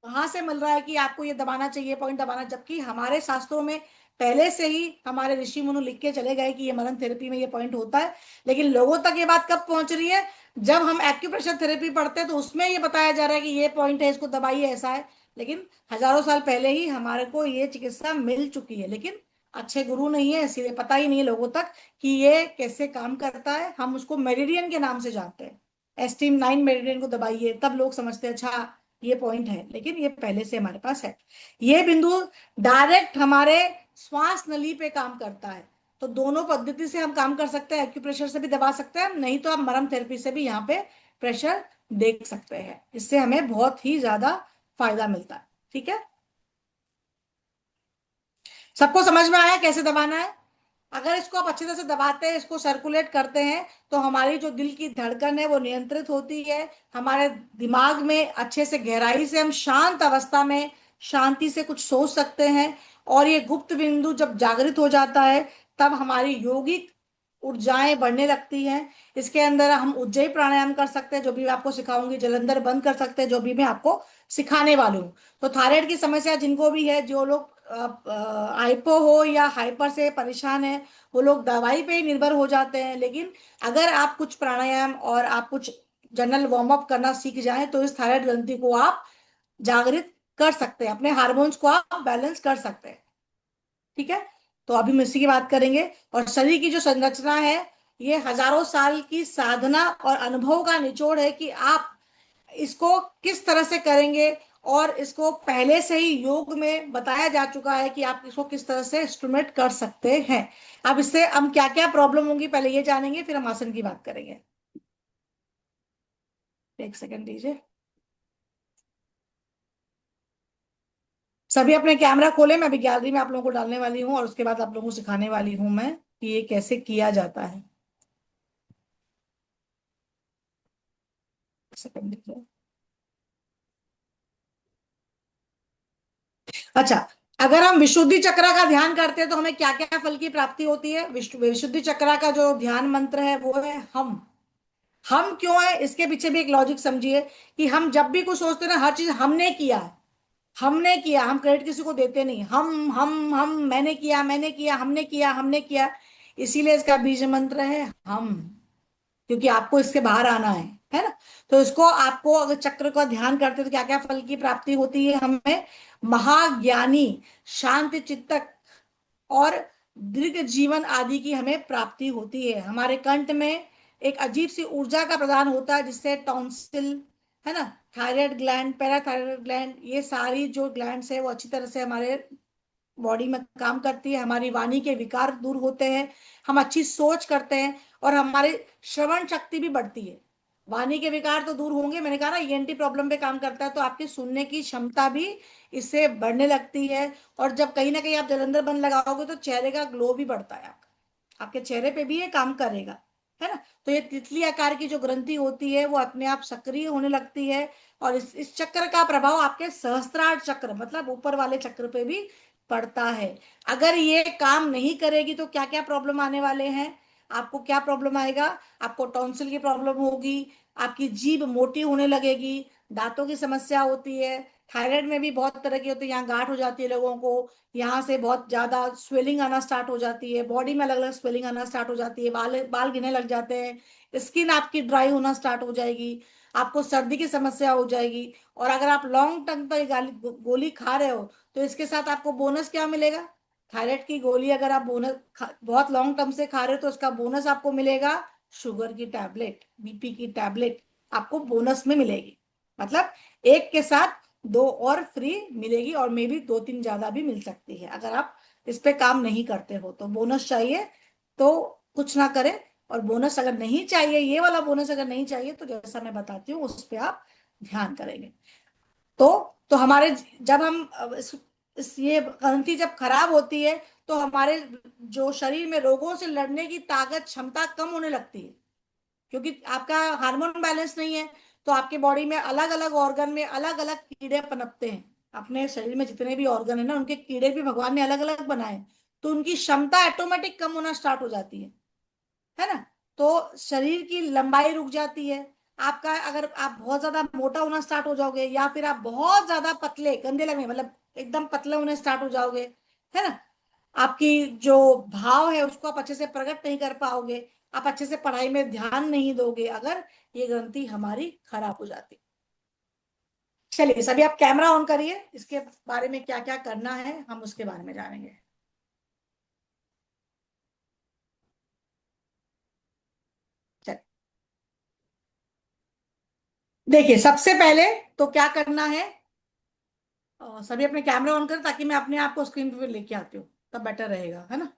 S8: वहां से मिल रहा है कि आपको ये दबाना चाहिए, पॉइंट दबाना, जबकि हमारे शास्त्रों में पहले से ही हमारे ऋषि मुनि लिख के चले गए कि ये मरण थेरेपी में ये पॉइंट होता है। लेकिन लोगों तक ये बात कब पहुंच रही है? जब हम एक्यूप्रेशर थेरेपी पढ़ते हैं तो उसमें ये बताया जा रहा है कि ये पॉइंट है, इसको दबाइए, ऐसा है। लेकिन हजारों साल पहले ही हमारे को ये चिकित्सा मिल चुकी है, लेकिन अच्छे गुरु नहीं है, इसीलिए पता ही नहीं है लोगों तक कि ये कैसे काम करता है। हम उसको मेरिडियन के नाम से जानते हैं, एस्टीम 9 मेरिडियन को दबाइए, तब लोग समझते हैं अच्छा ये पॉइंट है, लेकिन ये पहले से हमारे पास है। ये बिंदु डायरेक्ट हमारे श्वास नली पे काम करता है। तो दोनों पद्धति से हम काम कर सकते हैं, एक्यूप्रेशर से भी दबा सकते हैं, नहीं तो आप मरम थेरेपी से भी यहाँ पे प्रेशर देख सकते हैं। इससे हमें बहुत ही ज्यादा फायदा मिलता है। ठीक है, सबको समझ में आया कैसे दबाना है? अगर इसको आप अच्छी तरह से दबाते हैं, इसको सर्कुलेट करते हैं, तो हमारी जो दिल की धड़कन है वो नियंत्रित होती है। हमारे दिमाग में अच्छे से गहराई से हम शांत अवस्था में शांति से कुछ सोच सकते हैं। और ये गुप्त बिंदु जब जागृत हो जाता है तब हमारी योगिक ऊर्जाएं बढ़ने लगती हैं। इसके अंदर हम उज्जयी प्राणायाम कर सकते हैं, जो भी मैं आपको सिखाऊंगी, जलंधर बंद कर सकते हैं, जो भी मैं आपको सिखाने वाली हूँ। तो थायराइड की समस्या जिनको भी है, जो लोग हाइपो हो या हाइपर से परेशान है, वो लोग दवाई पे ही निर्भर हो जाते हैं। लेकिन अगर आप कुछ प्राणायाम और आप कुछ जनरल वार्म अप करना सीख जाएं तो इस थायराइड ग्रंथि को आप जागृत कर सकते हैं, अपने हार्मोन्स को आप बैलेंस कर सकते हैं। ठीक है, तो अभी हम इसी की बात करेंगे। और शरीर की जो संरचना है, ये हजारों साल की साधना और अनुभव का निचोड़ है कि आप इसको किस तरह से करेंगे। और इसको पहले से ही योग में बताया जा चुका है कि आप इसको किस तरह से इंस्ट्रूमेंट कर सकते हैं। अब इससे हम क्या क्या प्रॉब्लम होंगी पहले ये जानेंगे, फिर हम आसन की बात करेंगे। एक सेकंड दीजिए, सभी अपने कैमरा खोले। मैं अभी गैलरी में आप लोगों को डालने वाली हूँ और उसके बाद आप लोगों को सिखाने वाली हूँ मैं कि ये कैसे किया जाता है। सेकंड दीजिए। अच्छा, अगर हम विशुद्धि चक्र का ध्यान करते हैं तो हमें क्या क्या फल की प्राप्ति होती है? विशुद्धि चक्र का जो ध्यान मंत्र है वो है हम क्यों है, इसके पीछे भी एक लॉजिक समझिए कि हम जब भी कुछ सोचते हैं ना, हर चीज हमने किया है, हमने किया, हम क्रेडिट किसी को देते नहीं। हम मैंने किया, मैंने किया, हमने किया, हमने किया। इसीलिए इसका बीज मंत्र है हम, क्योंकि आपको इसके बाहर आना है ना। तो इसको आपको अगर चक्र का ध्यान करते हैं तो क्या क्या फल की प्राप्ति होती है? हमें महाज्ञानी, शांति चित्तक और दीर्घ जीवन आदि की हमें प्राप्ति होती है। हमारे कंठ में एक अजीब सी ऊर्जा का प्रदान होता है, जिससे टॉन्सिल है ना, थायराइड ग्लैंड, पैराथायराइड ग्लैंड, ये सारी जो ग्लैंड्स है वो अच्छी तरह से हमारे बॉडी में काम करती है। हमारी वाणी के विकार दूर होते हैं, हम अच्छी सोच करते हैं और हमारी श्रवण शक्ति भी बढ़ती है। वाणी के विकार तो दूर होंगे, मैंने कहा ना ईएनटी प्रॉब्लम पे काम करता है, तो आपकी सुनने की क्षमता भी इससे बढ़ने लगती है। और जब कहीं ना कहीं आप जलंधर बन लगाओगे तो चेहरे का ग्लो भी बढ़ता है, आपके चेहरे पे भी ये काम करेगा, है ना। तो ये तितली आकार की जो ग्रंथि होती है वो अपने आप सक्रिय होने लगती है। और इस चक्र का प्रभाव आपके सहस्त्रार चक्र, मतलब ऊपर वाले चक्र पे भी पड़ता है। अगर ये काम नहीं करेगी तो क्या क्या प्रॉब्लम आने वाले हैं? आपको क्या प्रॉब्लम आएगा? आपको टॉन्सिल की प्रॉब्लम होगी, आपकी जीभ मोटी होने लगेगी, दांतों की समस्या होती है। थायराइड में भी बहुत तरह की होती है, यहाँ गांठ हो जाती है लोगों को, यहाँ से बहुत ज्यादा स्वेलिंग आना स्टार्ट हो जाती है, बॉडी में अलग अलग स्वेलिंग आना स्टार्ट हो जाती है, बाल बाल गिरने लग जाते हैं, स्किन आपकी ड्राई होना स्टार्ट हो जाएगी, आपको सर्दी की समस्या हो जाएगी। और अगर आप लॉन्ग टर्म पर गोली खा रहे हो तो इसके साथ आपको बोनस क्या मिलेगा? थायराइड की गोली अगर आप बहुत लॉन्ग टर्म से खा रहे हो तो उसका बोनस आपको मिलेगा शुगर की टैबलेट, बीपी की टैबलेट आपको बोनस में मिलेगी। मतलब एक के साथ दो और फ्री मिलेगी, और मे भी दो तीन ज्यादा भी मिल सकती है अगर आप इस पे काम नहीं करते हो तो बोनस चाहिए तो कुछ ना करें, और बोनस अगर नहीं चाहिए, ये वाला बोनस अगर नहीं चाहिए तो जैसा मैं बताती हूँ उस पे आप ध्यान करेंगे। तो हमारे जब हम इस ये ग्रंथि जब खराब होती है तो हमारे जो शरीर में रोगों से लड़ने की ताकत क्षमता कम होने लगती है, क्योंकि आपका हार्मोन बैलेंस नहीं है। तो आपके बॉडी में अलग अलग ऑर्गन में अलग अलग कीड़े पनपते हैं। अपने शरीर में जितने भी ऑर्गन है ना, उनके कीड़े भी भगवान ने अलग अलग बनाए, तो उनकी क्षमता ऑटोमेटिक कम होना स्टार्ट हो जाती है ना। तो शरीर की लंबाई रुक जाती है आपका। अगर आप बहुत ज्यादा मोटा होना स्टार्ट हो जाओगे, या फिर आप बहुत ज्यादा पतले गंदे लगने, मतलब एकदम पतले होने स्टार्ट हो जाओगे, है ना, आपकी जो भाव है उसको आप अच्छे से प्रकट नहीं कर पाओगे, आप अच्छे से पढ़ाई में ध्यान नहीं दोगे, अगर ये ग्रंथि हमारी खराब हो जाती। चलिए सभी आप कैमरा ऑन करिए, इसके बारे में क्या क्या करना है हम उसके बारे में जानेंगे। चलिए देखिए, सबसे पहले तो क्या करना है, सभी अपने कैमरा ऑन करें ताकि मैं अपने आप को स्क्रीन पे लेके आती हूँ, तब बेटर रहेगा, है ना।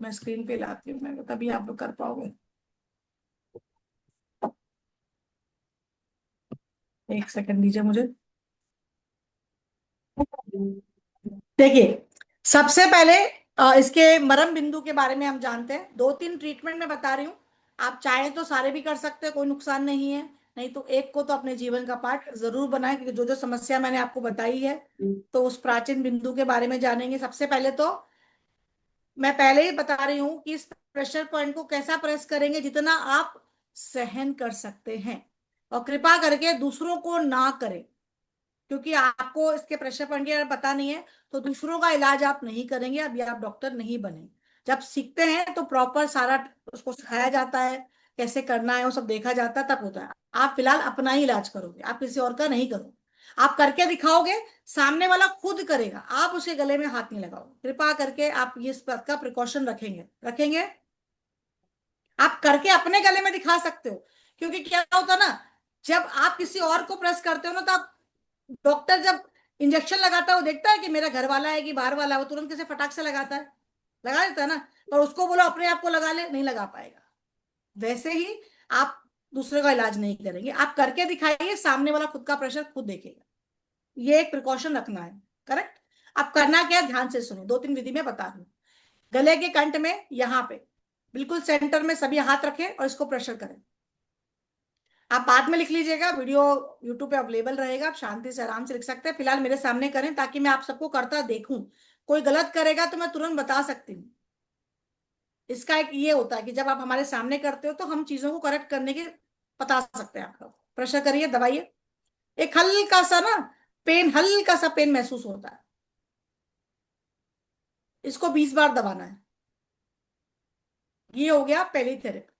S8: मैं स्क्रीन पे लाती हूँ मैं, तभी आप लोग कर पाओगे। एक सेकंड दीजिए मुझे। देखिए, सबसे पहले इसके मरम बिंदु के बारे में हम जानते हैं। 2-3 ट्रीटमेंट में बता रही हूँ, आप चाहें तो सारे भी कर सकते हैं, कोई नुकसान नहीं है। नहीं तो एक को तो अपने जीवन का पार्ट जरूर बनाएं, क्योंकि जो जो समस्या मैंने आपको बताई है तो उस प्राचीन बिंदु के बारे में जानेंगे। सबसे पहले तो मैं पहले ही बता रही हूँ कि इस प्रेशर पॉइंट को कैसा प्रेस करेंगे, जितना आप सहन कर सकते हैं, और कृपा करके दूसरों को ना करें, क्योंकि आपको इसके प्रेशर पॉइंट की अगर पता नहीं है तो दूसरों का इलाज आप नहीं करेंगे, अभी आप डॉक्टर नहीं बने। जब सीखते हैं तो प्रॉपर सारा उसको सिखाया जाता है, कैसे करना है वो सब देखा जाता है, तब होता है। आप फिलहाल अपना ही इलाज करोगे, आप किसी और का नहीं करोगे। आप करके दिखाओगे, सामने वाला खुद करेगा, आप उसके गले में हाथ नहीं लगाओगे। कृपा करके आप ये इस बात का प्रिकॉशन रखेंगे। आप करके अपने गले में दिखा सकते हो, क्योंकि क्या होता है ना, जब आप किसी और को प्रेस करते हो ना, तो आप डॉक्टर जब इंजेक्शन लगाता है वो देखता है कि मेरा घर वाला है कि बाहर वाला है, वो तुरंत कैसे फटाक से लगाता है, लगा देता है ना। पर उसको बोलो अपने आप को लगा ले, नहीं लगा पाएगा। वैसे ही आप दूसरे का इलाज नहीं करेंगे, आप करके दिखाइए, सामने वाला खुद का प्रेशर खुद देखेगा। ये एक प्रिकॉशन रखना है, करेक्ट। अब करना क्या है, ध्यान से सुनिए, 2-3 विधि में बता रही हूँ। गले के कंठ में यहाँ पे बिल्कुल सेंटर में सभी हाथ रखें और इसको प्रेशर करें। आप बाद में लिख लीजिएगा, वीडियो यूट्यूब पे अवेलेबल रहेगा, आप शांति से आराम से लिख सकते हैं। फिलहाल मेरे सामने करें ताकि मैं आप सबको करता देखूं, कोई गलत करेगा तो मैं तुरंत बता सकती हूँ। इसका एक ये होता है कि जब आप हमारे सामने करते हो तो हम चीजों को करेक्ट करने के बता सकते हैं आपको। प्रेशर करिए, दबाइए। एक हल्का सा ना हल्का सा पेन महसूस होता है, इसको 20 बार दबाना है। ये हो गया पहली थेरेपी।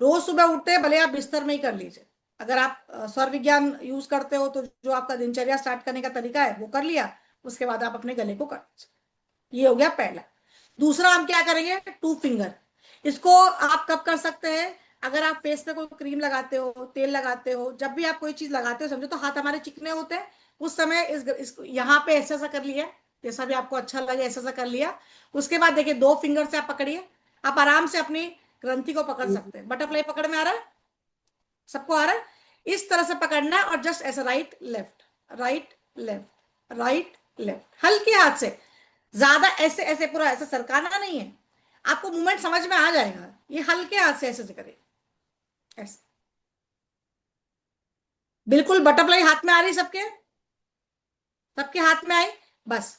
S8: रोज सुबह उठते हैं, भले आप बिस्तर में ही कर लीजिए। अगर आप स्वर विज्ञान यूज करते हो तो जो आपका दिनचर्या स्टार्ट करने का तरीका है वो कर लिया, उसके बाद आप अपने गले को कर लीजिए। ये हो गया पहला। दूसरा हम क्या करेंगे, 2 फिंगर। इसको आप कब कर सकते हैं, अगर आप फेस पे कोई क्रीम लगाते हो, तेल लगाते हो, जब भी आप कोई चीज लगाते हो, समझो तो हाथ हमारे चिकने होते हैं, उस समय इस यहाँ पे ऐसा कर लिया, जैसा भी आपको अच्छा लगे ऐसा कर लिया। उसके बाद देखिए 2 फिंगर से आप पकड़िए, आप आराम से अपनी ग्रंथि को पकड़ सकते हैं। बटरफ्लाई पकड़ में आ रहा है, सबको आ रहा है। इस तरह से पकड़ना है और जस्ट ऐसा right left right left right left, हल्के हाथ से, ज्यादा ऐसे ऐसे पूरा ऐसे सरकाना नहीं है। आपको मूवमेंट समझ में आ जाएगा। ये हल्के हाथ से ऐसे से करें, ऐसे बिल्कुल बटरफ्लाई हाथ में आ रही, सबके सबके हाथ में आई। बस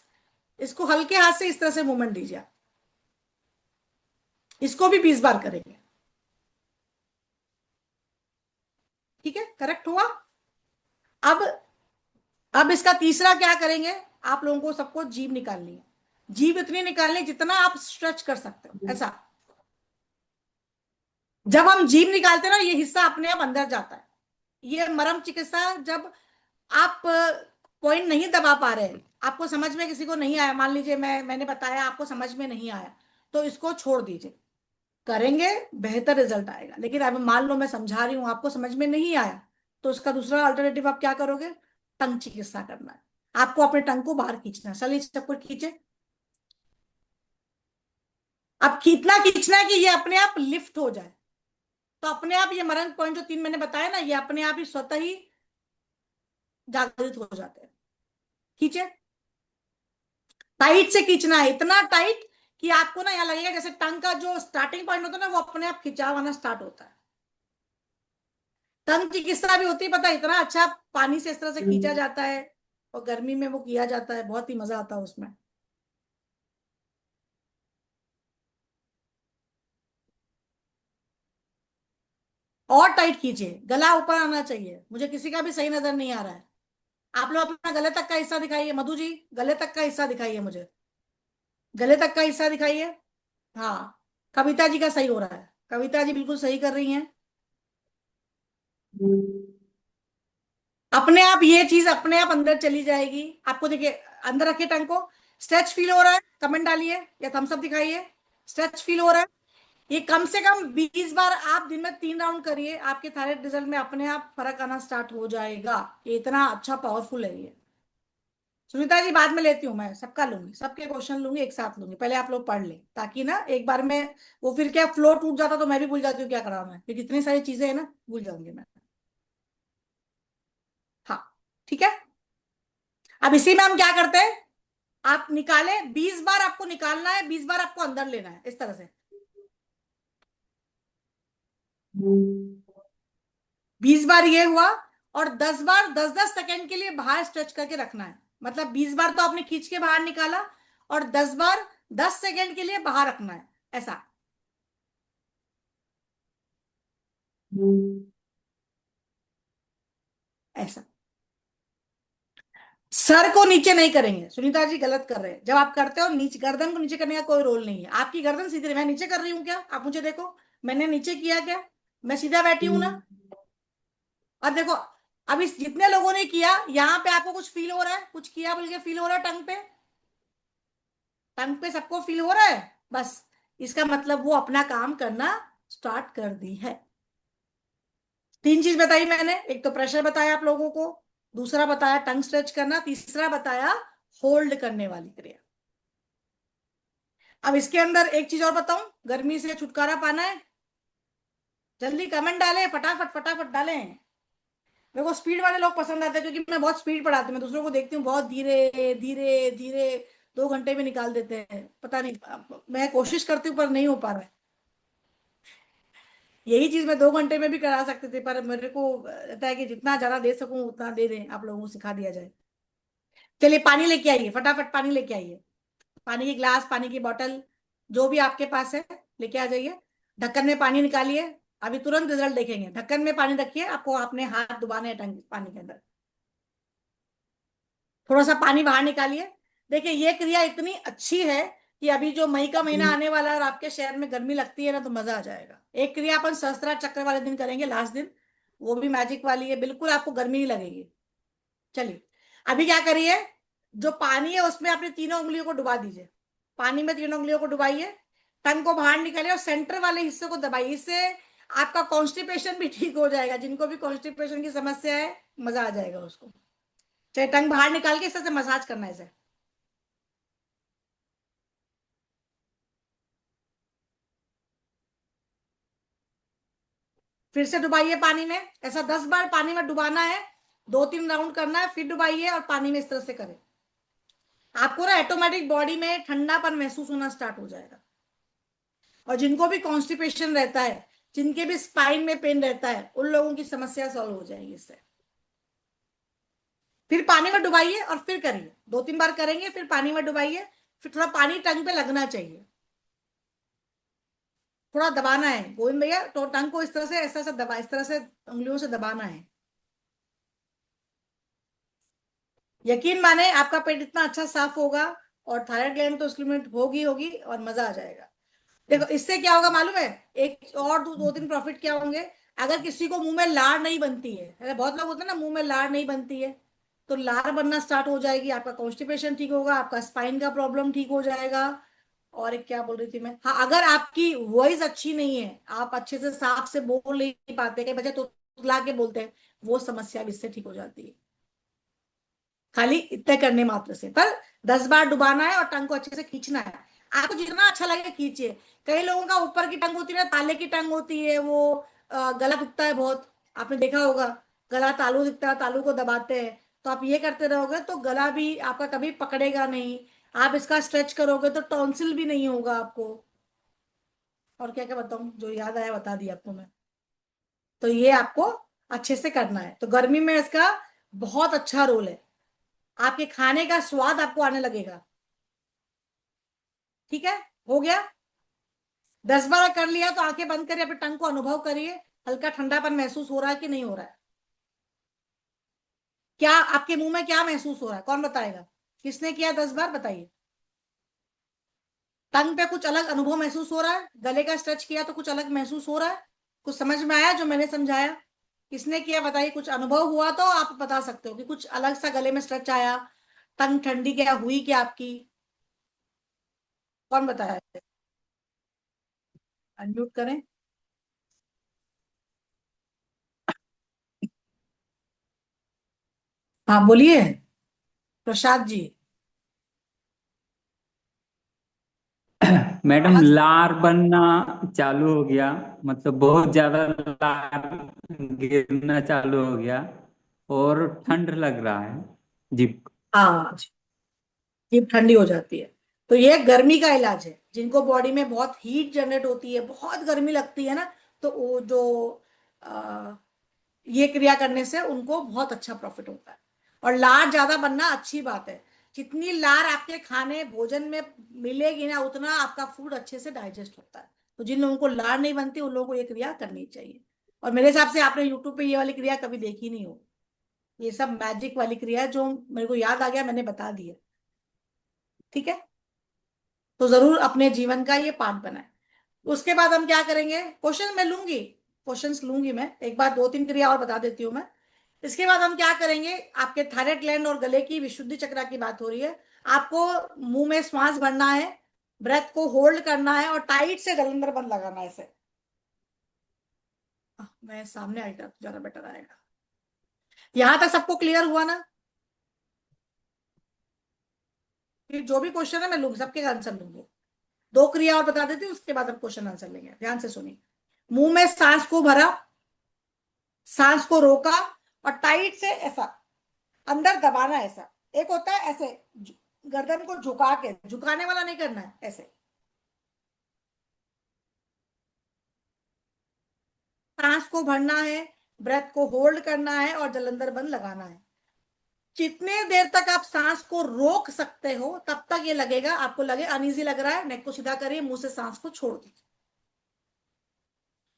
S8: इसको हल्के हाथ से इस तरह से मूवमेंट दीजिए। इसको भी 20 बार करेंगे, ठीक है, करेक्ट हुआ। अब इसका तीसरा क्या करेंगे, आप लोगों को सबको जीभ निकालनी है। जीभ इतनी निकालनी जितना आप स्ट्रेच कर सकते हो, ऐसा। जब हम जीभ निकालते हैं ना, ये हिस्सा अपने आप अंदर जाता है। ये मरम चिकित्सा, जब आप पॉइंट नहीं दबा पा रहे, आपको समझ में किसी को नहीं आया, मान लीजिए मैंने बताया आपको समझ में नहीं आया, तो इसको छोड़ दीजिए, करेंगे बेहतर रिजल्ट आएगा। लेकिन अब मान लो मैं समझा रही हूं, आपको समझ में नहीं आया, तो उसका दूसरा अल्टरनेटिव आप क्या करोगे, टंग चिकित्सा करना है। आपको अपने टंग को बाहर खींचना है। चलिए सबको खींचे। अब खींचना है कि ये अपने आप लिफ्ट हो जाए। तो अपने आप ये मरण पॉइंट जो 3 मैंने बताया ना, ये अपने आप ही स्वतः ही जागृत हो जाते हैं। खींचे, टाइट से खींचना है, इतना टाइट कि आपको ना यहाँ लगेगा जैसे टंग का जो स्टार्टिंग पॉइंट होता है ना, वो अपने आप खिंचाव आना स्टार्ट होता है। टंग की किस तरह भी होती है पता है, इतना अच्छा पानी से इस तरह से खींचा जाता है, और गर्मी में वो किया जाता है, बहुत ही मजा आता है उसमें। और टाइट खींचिए, गला ऊपर आना चाहिए, मुझे किसी का भी सही नजर नहीं आ रहा है। आप लोग अपना गले तक का हिस्सा दिखाइए, मधु जी गले तक का हिस्सा दिखाइए, मुझे गले तक का हिस्सा दिखाइए। हाँ, कविता जी का सही हो रहा है, कविता जी बिल्कुल सही कर रही हैं। अपने आप ये चीज अपने आप अंदर चली जाएगी। आपको देखिए, अंदर रखिए टंग को। स्ट्रेच फील हो रहा है, कमेंट डालिए या थम्स अप दिखाइए। स्ट्रेच फील हो रहा है। ये कम से कम 20 बार आप दिन में 3 राउंड करिए, आपके थायराइड रिजल्ट में अपने आप फर्क आना स्टार्ट हो जाएगा। ये इतना अच्छा पावरफुल है ये। सुनीता जी बाद में लेती हूँ, मैं सबका लूंगी, सबके क्वेश्चन लूंगी, एक साथ लूंगी। पहले आप लोग पढ़ लें, ताकि ना एक बार में वो फिर क्या फ्लो टूट जाता तो मैं भी भूल जाती हूँ क्या कराना है, क्योंकि इतनी सारी चीजें है ना, भूल जाऊंगी मैं। हाँ, ठीक है। अब इसी में हम क्या करते हैं, आप निकाले 20 बार, आपको निकालना है, 20 बार आपको अंदर लेना है, इस तरह से 20 बार ये हुआ। और 10 बार 10-10 सेकंड के लिए बाहर स्ट्रेच करके रखना है। मतलब 20 बार तो आपने खींच के बाहर निकाला, और 10 बार 10 सेकंड के लिए बाहर रखना है, ऐसा। ऐसा सर को नीचे नहीं करेंगे, सुनीता जी गलत कर रहे हैं। जब आप करते हो नीचे, गर्दन को नीचे करने का कोई रोल नहीं है। आपकी गर्दन सीधी, मैं नीचे कर रही हूँ क्या, आप मुझे देखो, मैंने नीचे किया क्या, मैं सीधा बैठी हूं ना। और देखो, अब इस जितने लोगों ने किया, यहाँ पे आपको कुछ फील हो रहा है, कुछ किया बोल के फील हो रहा है टंग पे, टंग पे सबको फील हो रहा है, बस इसका मतलब वो अपना काम करना स्टार्ट कर दी है। 3 चीज बताई मैंने, एक तो प्रेशर बताया आप लोगों को, दूसरा बताया टंग स्ट्रेच करना, तीसरा बताया होल्ड करने वाली क्रिया। अब इसके अंदर एक चीज और बताऊं, गर्मी से छुटकारा पाना है, जल्दी कमेंट डालें, फटाफट फटाफट डालें। मेरे को स्पीड वाले लोग पसंद आते हैं, क्योंकि मैं बहुत स्पीड पढ़ाती हूँ। मैं दूसरों को देखती हूँ बहुत धीरे धीरे धीरे 2 घंटे में निकाल देते हैं, पता नहीं, मैं कोशिश करती हूँ पर नहीं हो पा रहा है। यही चीज मैं 2 घंटे में भी करा सकते थे, पर मेरे को लगता है कि जितना ज्यादा दे सकूं उतना दे दें, आप लोगों को सिखा दिया जाए। चलिए पानी लेके आइए, फटाफट पानी लेके आइए, पानी की गिलास, पानी की बोतल, जो भी आपके पास है लेके आ जाइए। ढक्कन में पानी निकालिए, अभी तुरंत रिजल्ट देखेंगे। ढक्कन में पानी रखिए, आपको अपने हाथ डुबाने हैं पानी के अंदर। थोड़ा सा पानी बाहर निकालिए। देखिए ये क्रिया इतनी अच्छी है कि अभी जो मई का महीना आने वाला है और आपके शहर में गर्मी लगती है ना, तो मजा आ जाएगा। एक क्रिया अपन सहस्त्रा चक्र वाले दिन करेंगे, लास्ट दिन, वो भी मैजिक वाली है, बिल्कुल आपको गर्मी नहीं लगेगी। चलिए अभी क्या करिए, जो पानी है उसमें अपनी तीनों उंगलियों को डुबा दीजिए। पानी में तीनों उंगलियों को डुबाइए, टंग को बाहर निकालिए और सेंटर वाले हिस्से को दबाइए। इससे आपका कॉन्स्टिपेशन भी ठीक हो जाएगा। जिनको भी कॉन्स्टिपेशन की समस्या है, मजा आ जाएगा उसको। चाहे टंग बाहर निकाल के इस तरह से मसाज करना है इसे। फिर से डुबाइए पानी में, ऐसा 10 बार पानी में डुबाना है, 2-3 राउंड करना है, फिर डुबाइए और पानी में इस तरह से करें। आपको ना ऑटोमेटिक बॉडी में ठंडापन महसूस होना स्टार्ट हो जाएगा। और जिनको भी कॉन्स्टिपेशन रहता है, जिनके भी स्पाइन में पेन रहता है, उन लोगों की समस्या सॉल्व हो जाएगी इससे। फिर पानी में डुबाइए और फिर करिए, 2-3 बार करेंगे, फिर पानी में डुबाइए। फिर थोड़ा पानी टंग पे लगना चाहिए, थोड़ा दबाना है गोविंद भैया, तो टंग को इस तरह से, ऐसा ऐसा दबा, इस तरह से उंगलियों से दबाना है। यकीन माने आपका पेट इतना अच्छा साफ होगा, और थायराइड ग्लैंड तो स्टिमुलेट होगी होगी, और मजा आ जाएगा। देखो इससे क्या होगा मालूम है, एक और 2-3 प्रॉफिट क्या होंगे। अगर किसी को मुंह में लार नहीं बनती है, अरे बहुत लोग होते हैं ना मुंह में लार नहीं बनती है, तो लार बनना स्टार्ट हो जाएगी। आपका कॉन्स्टिपेशन ठीक होगा, आपका स्पाइन का प्रॉब्लम ठीक हो जाएगा। और एक क्या बोल रही थी मैं, हाँ, अगर आपकी वॉइस अच्छी नहीं है, आप अच्छे से साफ से बोल नहीं पाते, कई बच्चे तो तुतला के बोलते हैं, वो समस्या भी इससे ठीक हो जाती है। खाली इतने करने मात्र से, पर 10 बार डुबाना है और टंग को अच्छे से खींचना है। आपको जितना अच्छा लगे खींचिए। कई लोगों का ऊपर की टंग होती है ना, ताले की टंग होती है, वो गला दुखता है बहुत, आपने देखा होगा। गला तालू दिखता है, तालू को दबाते हैं, तो आप ये करते रहोगे तो गला भी आपका कभी पकड़ेगा नहीं। आप इसका स्ट्रेच करोगे तो टॉन्सिल भी नहीं होगा आपको। और क्या क्या बताऊं, जो याद आया बता दिया आपको मैं। तो ये आपको अच्छे से करना है। तो गर्मी में इसका बहुत अच्छा रोल है, आपके खाने का स्वाद आपको आने लगेगा। ठीक है, हो गया। 10 बार कर लिया तो आंखें बंद करिए, अपने टंग को अनुभव करिए, हल्का ठंडापन महसूस हो रहा है कि नहीं हो रहा है? क्या आपके मुंह में क्या महसूस हो रहा है, कौन बताएगा? किसने किया 10 बार, बताइए। टंग पे कुछ अलग अनुभव महसूस हो रहा है? गले का स्ट्रेच किया तो कुछ अलग महसूस हो रहा है? कुछ समझ में आया जो मैंने समझाया? किसने किया बताइए, कुछ अनुभव हुआ तो आप बता सकते हो कि कुछ अलग सा गले में स्ट्रेच आया, टंग ठंडी क्या हुई क्या आपकी? कौन बताया? अनम्यूट करें। हाँ बोलिए, प्रसाद जी।
S7: मैडम लार बनना चालू हो गया, मतलब बहुत ज्यादा लार गिरना चालू हो गया और ठंड लग रहा है जी।
S8: हाँ, जीभ ठंडी हो जाती है। तो ये गर्मी का इलाज है। जिनको बॉडी में बहुत हीट जनरेट होती है, बहुत गर्मी लगती है ना, तो वो जो आ, ये क्रिया करने से उनको बहुत अच्छा प्रॉफिट होता है। और लार ज्यादा बनना अच्छी बात है। जितनी लार आपके खाने भोजन में मिलेगी ना, उतना आपका फूड अच्छे से डाइजेस्ट होता है। तो जिन लोगों को लार नहीं बनती, उन लोगों को ये क्रिया करनी चाहिए। और मेरे हिसाब से आपने यूट्यूब पे ये वाली क्रिया कभी देखी नहीं हो। ये सब मैजिक वाली क्रिया है, जो मेरे को याद आ गया, मैंने बता दी है। ठीक है, तो जरूर अपने जीवन का ये पार्ट बनाए। उसके बाद हम क्या करेंगे, क्वेश्चन मैं लूंगी, क्वेश्चंस लूंगी मैं, एक बार 2-3 क्रिया और बता देती हूँ मैं। इसके बाद हम क्या करेंगे, आपके थायराइड ग्लैंड और गले की विशुद्धि चक्र की बात हो रही है। आपको मुंह में श्वास भरना है, ब्रेथ को होल्ड करना है और टाइट से जलंधर बंद लगाना है ऐसे। मैं सामने आएगा तो ज्यादा बेटर आएगा। यहां तक सबको क्लियर हुआ ना? फिर जो भी क्वेश्चन है मैं लूंगी, सबके आंसर लूंगी। 2 क्रिया और बता देती हूँ, उसके बाद हम क्वेश्चन आंसर लेंगे। ध्यान से सुनिए। मुंह में सांस को भरा, सांस को रोका और टाइट से ऐसा अंदर दबाना है ऐसा। एक होता है ऐसे गर्दन को झुका के, झुकाने वाला नहीं करना है, ऐसे सांस को भरना है, ब्रेथ को होल्ड करना है और जलंधर बंद लगाना है। जितने देर तक आप सांस को रोक सकते हो तब तक ये लगेगा, आपको लगे अनईजी लग रहा है, नेक को सीधा करिए, मुंह से सांस को छोड़ दीजिए,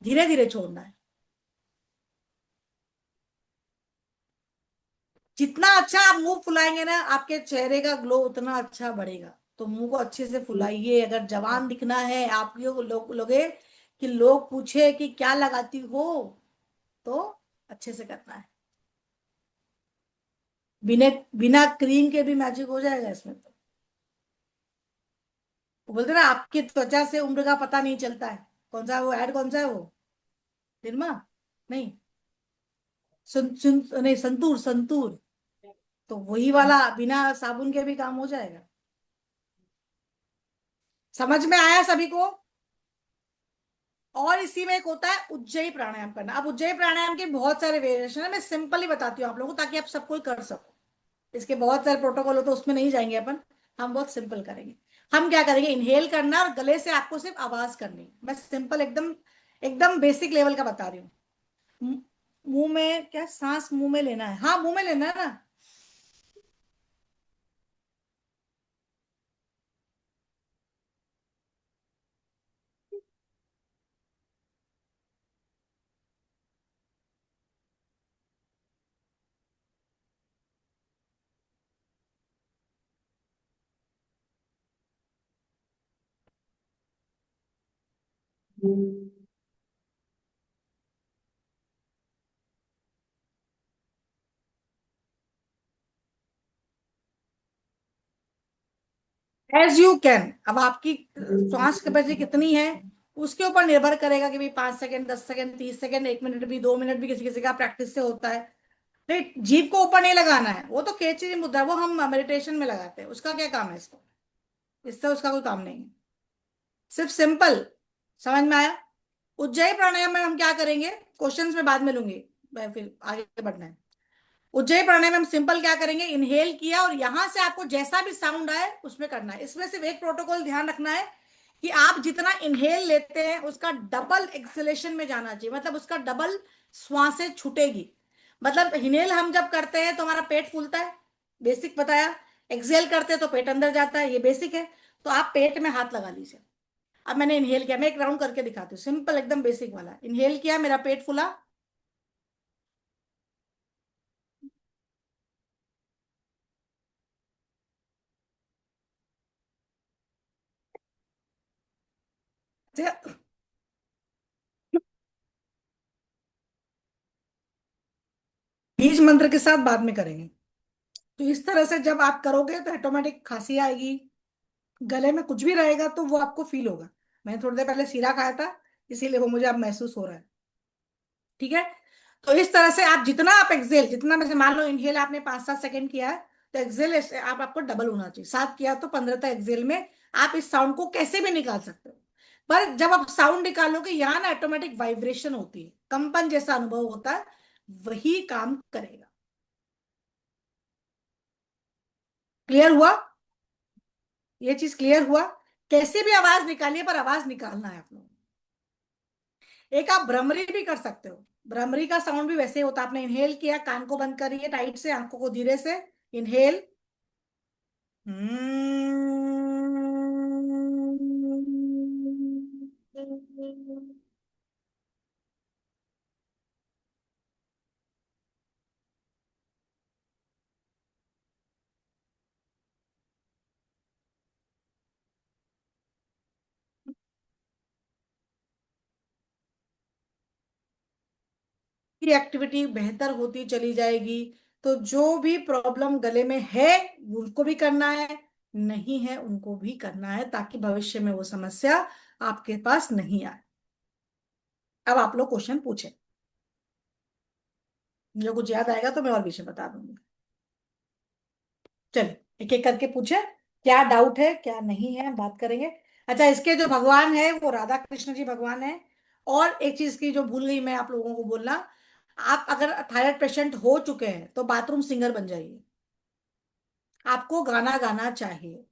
S8: धीरे धीरे छोड़ना है। जितना अच्छा आप मुंह फुलाएंगे ना, आपके चेहरे का ग्लो उतना अच्छा बढ़ेगा। तो मुंह को अच्छे से फुलाइए। अगर जवान दिखना है आपको, लोगे कि लोग पूछे कि क्या लगाती हो, तो अच्छे से करना है। बिना बिना क्रीम के भी मैजिक हो जाएगा इसमें। तो वो बोलते ना, आपकी त्वचा से उम्र का पता नहीं चलता है। कौन सा वो ऐड, कौन सा है वो, निरमा? नहीं, नहीं, संतूर, संतूर। तो वही वाला, बिना साबुन के भी काम हो जाएगा। समझ में आया सभी को? और इसी में एक होता है उज्जयी प्राणायाम करना। अब उज्जयी प्राणायाम के बहुत सारे वेरिएशन है, मैं सिंपल ही बताती हूँ आप लोगों को, ताकि आप सब कोई कर सको। इसके बहुत सारे प्रोटोकॉल हो, तो उसमें नहीं जाएंगे अपन, हम बहुत सिंपल करेंगे। हम क्या करेंगे, इनहेल करना और गले से आपको सिर्फ आवाज करनी। मैं सिंपल एकदम एकदम बेसिक लेवल का बता रही हूँ। मुंह में क्या सांस मुंह में लेना है, हाँ मुंह में लेना है ना। As you can. अब आपकी श्वास कैपेसिटी कितनी है उसके ऊपर निर्भर करेगा कि भाई 5 सेकंड, 10 सेकंड, 30 सेकंड, 1 मिनट भी, 2 मिनट भी किसी किसी का प्रैक्टिस से होता है। नहीं, जीभ को ऊपर नहीं लगाना है, वो तो केचरी मुद्रा, वो हम मेडिटेशन में लगाते हैं, उसका क्या काम है इसको, इससे उसका कोई काम नहीं है। सिर्फ सिंपल, समझ में आया? उज्जयी प्राणायाम में हम क्या करेंगे, क्वेश्चंस में बाद में लूंगी, मैं फिर आगे बढ़ना है। उज्जयी प्राणायाम में हम सिंपल क्या करेंगे, इनहेल किया और यहां से आपको जैसा भी साउंड आए उसमें करना है। इसमें सिर्फ एक प्रोटोकॉल ध्यान रखना है कि आप जितना इनहेल लेते हैं उसका डबल एक्सलेशन में जाना चाहिए, मतलब उसका डबल श्वासें छूटेगी। मतलब इनहेल हम जब करते हैं तो हमारा पेट फूलता है, बेसिक बताया। एक्सहेल करते हैं तो पेट अंदर जाता है, ये बेसिक है। तो आप पेट में हाथ लगा लीजिए। अब मैंने इनहेल किया, मैं एक राउंड करके दिखाती हूँ, सिंपल एकदम बेसिक वाला। इनहेल किया, मेरा पेट फूला, बीज मंत्र के साथ बाद में करेंगे। तो इस तरह से जब आप करोगे तो ऑटोमेटिक खांसी आएगी, गले में कुछ भी रहेगा तो वो आपको फील होगा। मैंने थोड़ी देर पहले सीरा खाया था, इसीलिए वो मुझे अब महसूस हो रहा है। ठीक है, तो इस तरह से आप जितना आप एक्सेल, जितना जैसे मान लो इनहेल आपने 5-7 सेकंड किया है, तो एक्सेल आपको डबल होना चाहिए। 7 किया तो 15 तक एक्सेल में आप इस साउंड को कैसे भी निकाल सकते हो। पर जब आप साउंड निकालोगे यहाँ ना ऑटोमेटिक वाइब्रेशन होती है, कंपन जैसा अनुभव होता है, वही काम करेगा। क्लियर हुआ? ये चीज क्लियर हुआ? कैसे भी आवाज निकालिए, पर आवाज निकालना है आप लोगों को। एक आप भ्रमरी भी कर सकते हो, भ्रमरी का साउंड भी वैसे होता है। आपने इनहेल किया, कान को बंद करिए टाइट से, आंखों को धीरे से इनहेल, की एक्टिविटी बेहतर होती चली जाएगी। तो जो भी प्रॉब्लम गले में है उनको भी करना है, नहीं है उनको भी करना है, ताकि भविष्य में वो समस्या आपके पास नहीं आए। अब आप लोग क्वेश्चन पूछे, जो कुछ याद आएगा तो मैं और विषय बता दूंगी। चलिए एक एक करके पूछे, क्या डाउट है क्या नहीं है, बात करेंगे। अच्छा, इसके जो भगवान है वो राधा कृष्ण जी भगवान है। और एक चीज की जो भूल गई मैं आप लोगों को बोलना, आप अगर थायराइड पेशेंट हो चुके हैं तो बाथरूम सिंगर बन जाइए। आपको गाना गाना चाहिए,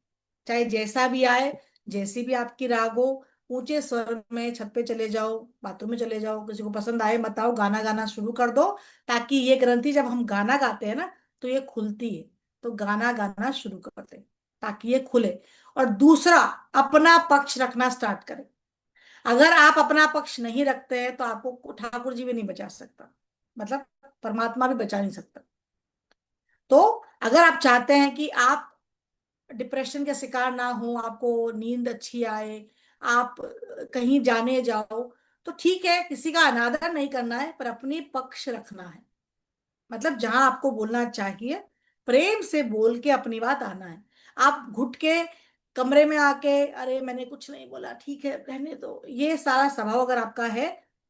S8: चाहे जैसा भी आए, जैसी भी आपकी राग हो, ऊंचे स्वर में छत पे चले जाओ, बाथरूम में चले जाओ, किसी को पसंद आए मत आओ, गाना गाना शुरू कर दो। ताकि ये ग्रंथि जब हम गाना गाते हैं ना तो ये खुलती है। तो गाना गाना शुरू कर दे ताकि ये खुले। और दूसरा, अपना पक्ष रखना स्टार्ट करें। अगर आप अपना पक्ष नहीं रखते हैं तो आपको ठाकुर जी भी नहीं बचा सकता, मतलब परमात्मा भी बचा नहीं सकता। तो अगर आप चाहते हैं कि आप डिप्रेशन के शिकार ना हो, आपको नींद अच्छी आए, आप कहीं जाने जाओ, तो ठीक है, किसी का अनादर नहीं करना है, पर अपनी पक्ष रखना है। मतलब जहां आपको बोलना चाहिए प्रेम से बोल के अपनी बात आना है। आप घुट के कमरे में आके अरे मैंने कुछ नहीं बोला, ठीक है रहने दो, ये सारा स्वभाव अगर आपका है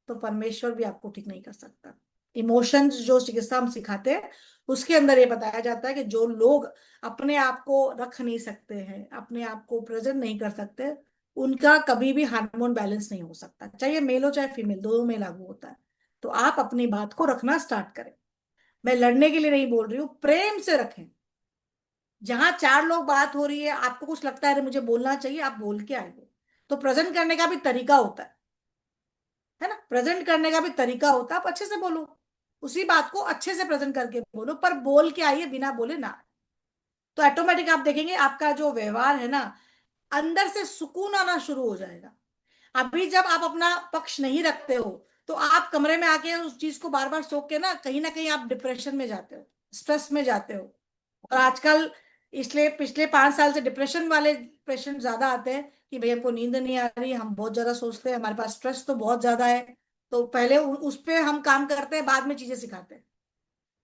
S8: तो परमेश्वर भी आपको ठीक नहीं कर सकता। इमोशंस जो चिकित्सा हम सिखाते हैं उसके अंदर ये बताया जाता है कि जो लोग अपने आप को रख नहीं सकते हैं, अपने आप को प्रेजेंट नहीं कर सकते, उनका कभी भी हार्मोन बैलेंस नहीं हो सकता, चाहे मेल हो चाहे फीमेल, दोनों में लागू होता है। तो आप अपनी बात को रखना स्टार्ट करें। मैं लड़ने के लिए नहीं बोल रही हूँ, प्रेम से रखें। जहां 4 लोग बात हो रही है, आपको कुछ लगता है अरे मुझे बोलना चाहिए, आप बोल के आइए। तो प्रेजेंट करने का भी तरीका होता है ना, प्रेजेंट करने का भी तरीका होता है। आप अच्छे से बोलो, उसी बात को अच्छे से प्रेजेंट करके बोलो, पर बोल के आइए, बिना बोले ना। तो ऑटोमेटिक आप देखेंगे आपका जो व्यवहार है ना, अंदर से सुकून आना शुरू हो जाएगा। अभी जब आप अपना पक्ष नहीं रखते हो तो आप कमरे में आके उस चीज को बार बार सोच के ना कहीं आप डिप्रेशन में जाते हो, स्ट्रेस में जाते हो। और आजकल इसलिए पिछले 5 साल से डिप्रेशन वाले पेशेंट ज्यादा आते हैं कि भाई हमको नींद नहीं आ रही, हम बहुत ज्यादा सोचते हैं, हमारे पास स्ट्रेस तो बहुत ज्यादा है। तो पहले उस पे हम काम करते हैं, बाद में चीजें सिखाते हैं।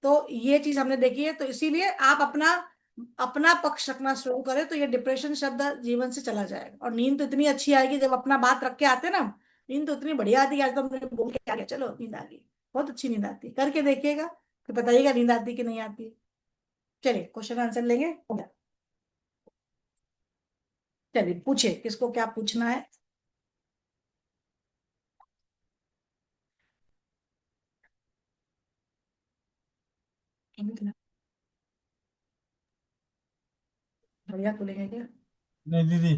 S8: तो ये चीज हमने देखी है। तो इसीलिए आप अपना अपना पक्ष रखना शुरू करें तो ये डिप्रेशन शब्द जीवन से चला जाएगा। और नींद तो इतनी अच्छी आएगी जब अपना बात रख के आते हैं ना, नींद तो इतनी बढ़िया आती है। आज तो हमने बोल के आ गया, चलो नींद आ गई, बहुत अच्छी नींद आती है, करके देखिएगा। तो बताइएगा नींद आती कि नहीं आती। चलिए क्वेश्चन आंसर लेंगे। चलिए पूछिए, किसको क्या पूछना है। भैया खुलेंगे क्या?
S1: नहीं दीदी,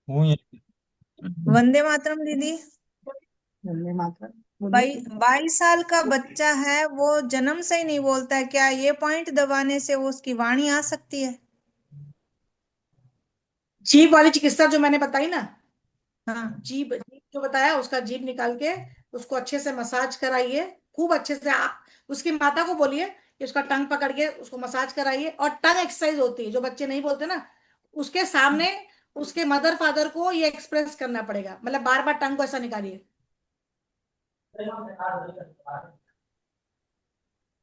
S1: हूँ ये।
S9: वंदे मातरम दीदी।
S8: वंदे मातरम।
S9: बाई 22 साल का बच्चा है, वो जन्म से ही नहीं बोलता है, क्या ये पॉइंट दबाने से वो उसकी वाणी आ सकती है?
S8: जीभ वाली चिकित्सा जो मैंने बताई ना,
S9: हाँ।
S8: जीभ जीभ जो बताया, उसका जीभ निकाल के उसको अच्छे से मसाज कराइए, खूब अच्छे से। आप उसकी माता को बोलिए कि उसका टंग पकड़ के उसको मसाज कराइए। और टंग एक्सरसाइज होती है, जो बच्चे नहीं बोलते ना, उसके सामने उसके मदर फादर को ये एक्सप्रेस करना पड़ेगा, मतलब बार बार टंग को ऐसा निकालिए,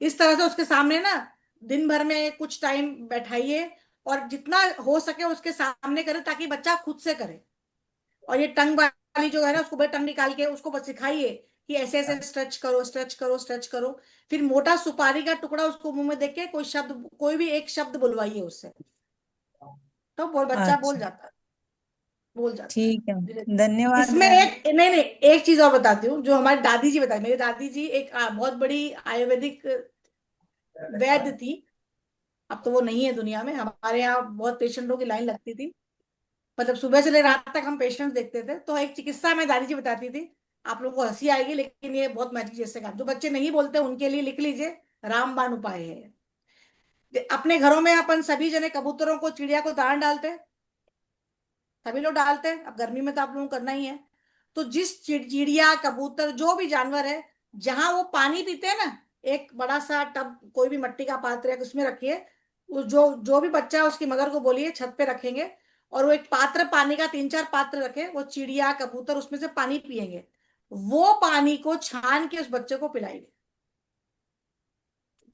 S8: इस तरह से उसके सामने ना दिन भर में कुछ टाइम बैठाइए, और जितना हो सके उसके सामने करे, ताकि बच्चा खुद से करे। और ये टंग वाली जो है ना, उसको बड़े टंग निकाल के उसको बस सिखाइए कि ऐसे ऐसे स्ट्रेच करो, स्ट्रेच करो, स्ट्रेच करो। फिर मोटा सुपारी का टुकड़ा उसको मुंह में देख के कोई शब्द, कोई भी एक शब्द बुलवाइए उससे, तो बच्चा बोल
S9: अच्छा,
S8: जाता है, बोल जाता
S9: ठीक है,
S8: है।
S9: धन्यवाद
S8: इसमें
S9: मैम।
S8: एक नहीं नहीं, एक चीज और बताती हूँ, जो हमारी दादी जी बताई। मेरी दादी जी एक बहुत बड़ी आयुर्वेदिक वैद्य थी। अब तो वो नहीं है दुनिया में। हमारे यहाँ बहुत पेशेंटों की लाइन लगती थी, मतलब सुबह से लेकर रात तक हम पेशेंट देखते थे। तो एक चिकित्सा में दादी जी बताती थी, आप लोगों को हंसी आएगी, लेकिन ये बहुत मैजिक जैसे काम, जो बच्चे नहीं बोलते उनके लिए लिख लीजिए, रामबाण उपाय है। अपने घरों में अपन सभी जने कबूतरों को, चिड़िया को दान डालते हैं, सभी लोग डालते हैं। अब गर्मी में तो आप लोगों को करना ही है। तो जिस चिड़िया, कबूतर, जो भी जानवर है, जहां वो पानी पीते हैं ना, एक बड़ा सा टब, कोई भी मिट्टी का पात्र है, उसमें रखिए। वो जो जो भी बच्चा है उसकी मदर को बोलिए छत पे रखेंगे, और वो एक पात्र पानी का, 3-4 पात्र रखे, वो चिड़िया कबूतर उसमें से पानी पिएंगे। वो पानी को छान के उस बच्चे को पिलाइए।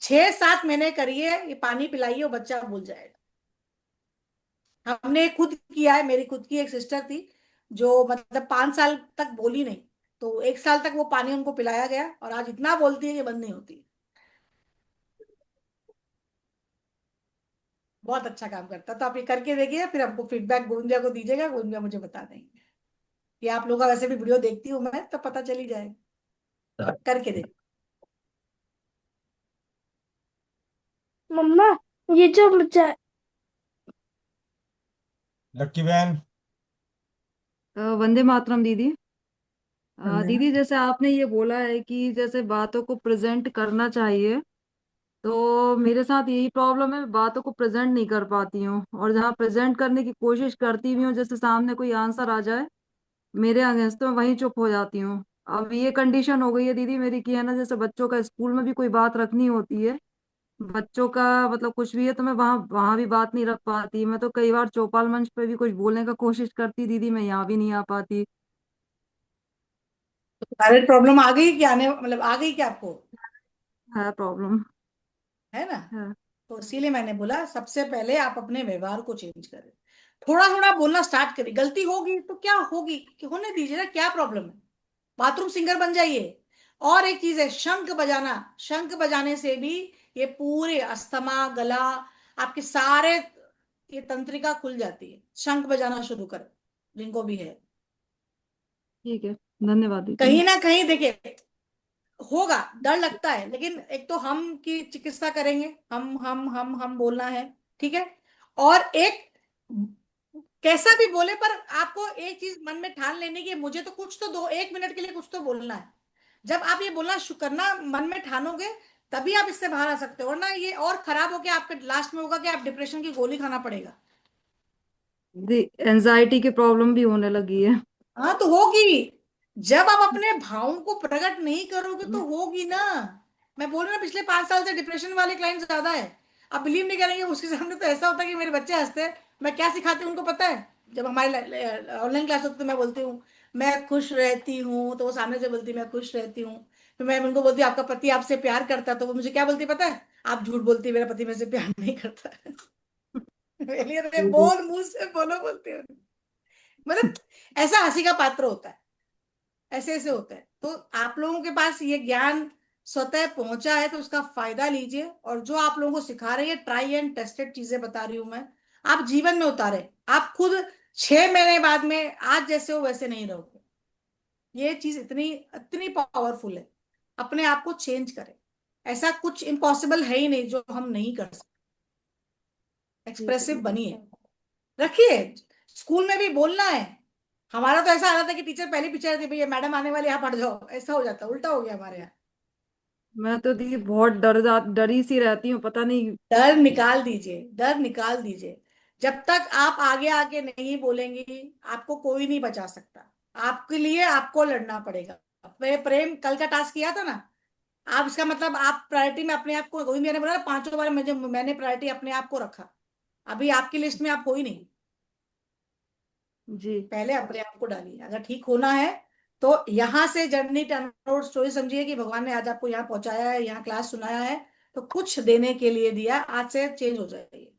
S8: 6-7 महीने करिए, ये पानी पिलाइए, वो बच्चा भूल जाएगा। हमने खुद किया है, मेरी खुद की एक सिस्टर थी, जो मतलब 5 साल तक बोली नहीं, तो 1 साल तक वो पानी उनको पिलाया गया, और आज इतना बोलती है कि बंद नहीं होती। बहुत अच्छा काम करता। तो आप ये करके देखिए, फिर हमको फीडबैक गोविंदिया को दीजिएगा, गोविंदिया मुझे बता देंगे। कि आप लोग का वैसे भी वीडियो देखती हूँ मैं, तो पता चल ही जाएगा, करके देख।
S2: मम्मा, ये जो बच्चा
S1: लक्की बहन।
S5: वंदे मातरम दीदी।
S8: वंदे
S5: दीदी जैसे आपने ये बोला है कि जैसे बातों को प्रेजेंट करना चाहिए, तो मेरे साथ यही प्रॉब्लम है, बातों को प्रेजेंट नहीं कर पाती हूँ, और जहाँ प्रेजेंट करने की कोशिश करती भी हूँ, जैसे सामने कोई आंसर आ जाए मेरे अगेंस्ट, तो मैं वहीं चुप हो जाती हूँ। अब ये कंडीशन हो गई है दीदी मेरी की है ना, जैसे बच्चों का स्कूल में भी कोई बात रखनी होती है, बच्चों का मतलब कुछ भी है, तो मैं वहां वहां भी बात नहीं रख पाती। मैं तो कई बार चौपाल मंच पे भी कुछ बोलने का कोशिश करती दीदी, मैं यहाँ भी नहीं आ पाती।
S8: थायराइड प्रॉब्लम आ गई क्या, आने मतलब आ गई क्या आपको?
S5: है प्रॉब्लम।
S8: है ना?
S5: है।
S8: तो इसीलिए मैंने बोला सबसे पहले आप अपने व्यवहार को चेंज करें, थोड़ा थोड़ा बोलना स्टार्ट करें। गलती होगी तो क्या होगी, कि होने दीजिए ना, क्या प्रॉब्लम है, बाथरूम सिंगर बन जाइए। और एक चीज है, शंख बजाना। शंख बजाने से भी ये पूरे अस्थमा, गला, आपके सारे ये तंत्रिका खुल जाती है। शंख बजाना शुरू करें, जिनको भी है।
S5: ठीक है, धन्यवाद दीदी।
S8: कहीं ना कहीं देखिए, होगा, डर लगता है, लेकिन एक तो हम की चिकित्सा करेंगे, हम बोलना है, ठीक है। और एक, कैसा भी बोले, पर आपको एक चीज मन में ठान लेनी कि मुझे तो कुछ तो दो, 1 मिनट के लिए कुछ तो बोलना है। जब आप ये बोलना करना मन में ठानोगे, तभी आप इससे बाहर आ सकते हो, वरना ये और खराब हो के आपके लास्ट में होगा कि आप डिप्रेशन की गोली खाना पड़ेगा।
S5: दी एनजाइटी की प्रॉब्लम भी होने लगी है।
S8: हाँ तो होगी, जब आप अपने भावों को प्रकट नहीं करोगे तो होगी ना। मैं बोल रही हूँ, पिछले 5 साल से डिप्रेशन वाले क्लाइंट ज्यादा है। आप बिलीव नहीं करेंगे, उसके सामने तो ऐसा होता है कि मेरे बच्चे हंसते हैं। मैं क्या सिखाती हूँ उनको पता है? जब हमारी ऑनलाइन क्लास होती है तो मैं बोलती हूँ मैं खुश रहती हूँ, तो वो सामने से बोलती है मैं खुश रहती हूँ। फिर मैं उनको बोलती हूँ आपका पति आपसे प्यार करता है, तो वो मुझे क्या बोलती है पता है? आप झूठ बोलती है, मेरा पति मेरे से प्यार नहीं करता है। मेरे लिए तो बोल, मुंह से बोलो बोलते हैं। मतलब ऐसा हंसी का पात्र होता है, ऐसे ऐसे होता है। तो आप लोगों के पास ये ज्ञान स्वतः पहुंचा है तो उसका फायदा लीजिए, और जो आप लोगों को सिखा रही है, ट्राई एंड टेस्टेड चीजें बता रही हूं मैं, आप जीवन में उतारे। आप खुद 6 महीने बाद में आज जैसे हो वैसे नहीं रहोगे। ये चीज इतनी इतनी पावरफुल है। अपने आप को चेंज करें। ऐसा कुछ इम्पॉसिबल है ही नहीं जो हम नहीं कर सकते। एक्सप्रेसिव बनिए, रखिए। स्कूल में भी बोलना है। हमारा तो ऐसा आ रहा था कि टीचर पहली पिक्चर थी, भैया मैडम आने वाली, यहाँ पढ़ जाओ, ऐसा हो जाता, उल्टा हो गया हमारे यहाँ।
S5: मैं तो दीदी बहुत डरी सी रहती हूँ, पता नहीं।
S8: डर निकाल दीजिए, डर निकाल दीजिए। जब तक आप आगे आके नहीं बोलेंगी, आपको कोई नहीं बचा सकता। आपके लिए आपको लड़ना पड़ेगा। प्रेम कल का टास्क किया था ना, आप इसका मतलब आप प्रायोरिटी में अपने आप को, वही मैंने बोला ना, 5 बार मैंने प्रायोरिटी अपने आप को रखा। अभी आपकी लिस्ट में आप हो ही नहीं।
S5: जी।
S8: पहले अपने आप को डालिए। अगर ठीक होना है तो यहाँ से जर्नी टर्न आउट स्टोरी समझिए कि भगवान ने आज आपको यहाँ पहुंचाया है, यहाँ क्लास सुनाया है, तो कुछ देने के लिए दिया। आज से चेंज हो जाइए।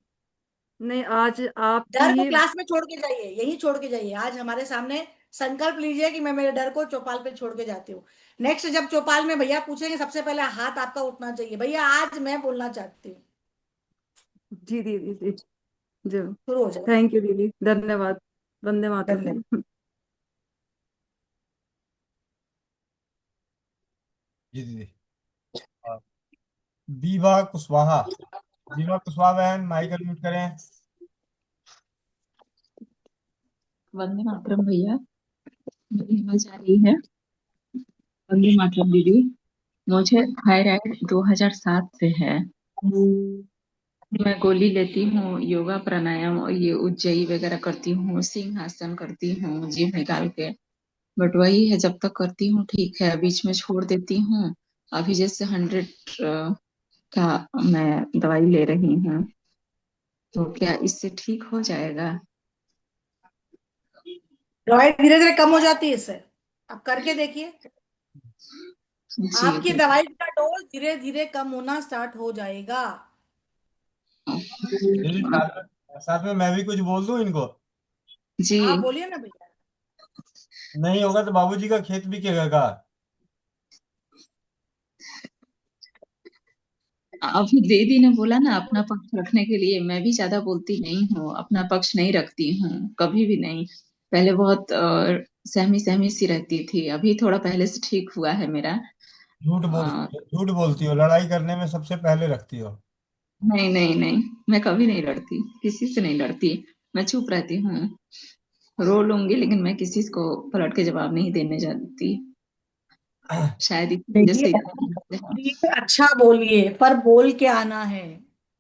S5: नहीं, आज आपकी
S8: डर को
S5: ये
S8: क्लास में छोड़ के जाइए, यही छोड़ के जाइए। आज हमारे सामने संकल्प लीजिए कि मैं मेरे डर को चौपाल पे छोड़ के जाती हूँ। नेक्स्ट जब चौपाल में भैया पूछेंगे, सबसे पहले हाथ आपका उठना चाहिए, भैया आज मैं बोलना चाहती हूँ।
S5: जी दीदी जी, जरूर।
S8: शुरू हो जाए।
S5: थैंक यू दीदी, धन्यवाद। वंदे मातरम
S8: धन्यवाद।
S5: जी।
S1: जी दीदी। हाँ, बीबा कुशवाहा। बीबा कुशवाहा बहन, माइक अनम्यूट करें।
S4: वंदे मातरम भैया, मेरी आवाज आ रही है? वंदे मातरम दीदी। मुझे थायराइड 2007 से है। मैं गोली लेती हूँ, योगा प्राणायाम और ये उज्जयी वगैरह करती हूँ, सिंहासन करती हूँ जिम निकाल के। बट वही है, जब तक करती हूँ ठीक है, बीच में छोड़ देती हूँ। अभी जैसे 100 का मैं दवाई ले रही हूँ, तो क्या इससे ठीक हो जाएगा?
S8: दवाई धीरे धीरे कम हो जाती है इससे। आप करके देखिए,
S4: जी
S8: आपकी
S4: दीदी।
S8: दवाई का डोज धीरे धीरे कम होना स्टार्ट हो जाएगा।
S1: दीदी साथ में मैं भी कुछ बोल दूं इनको?
S4: जी।
S8: आप बोलिए ना भैया।
S1: नहीं होगा तो बाबूजी का खेत बिकेगा।
S4: अभी दीदी ने बोला ना अपना पक्ष रखने के लिए, मैं भी ज्यादा बोलती नहीं हूँ, अपना पक्ष नहीं रखती हूँ, कभी भी नहीं। पहले बहुत सहमी सहमी सी रहती थी, अभी थोड़ा पहले से ठीक हुआ है मेरा। अ,
S1: झूठ बोलती हो, लड़ाई करने में सबसे पहले रखती हो।
S4: नहीं नहीं नहीं, मैं कभी नहीं लड़ती, किसी से नहीं लड़ती। मैं चुप रहती हूँ, रो लूंगी, लेकिन मैं किसी को पलट के जवाब नहीं देने जाती। शायद इस वजह
S8: देखिए,
S4: से
S8: बोलिए, अच्छा बोलिए, पर बोल के आना है।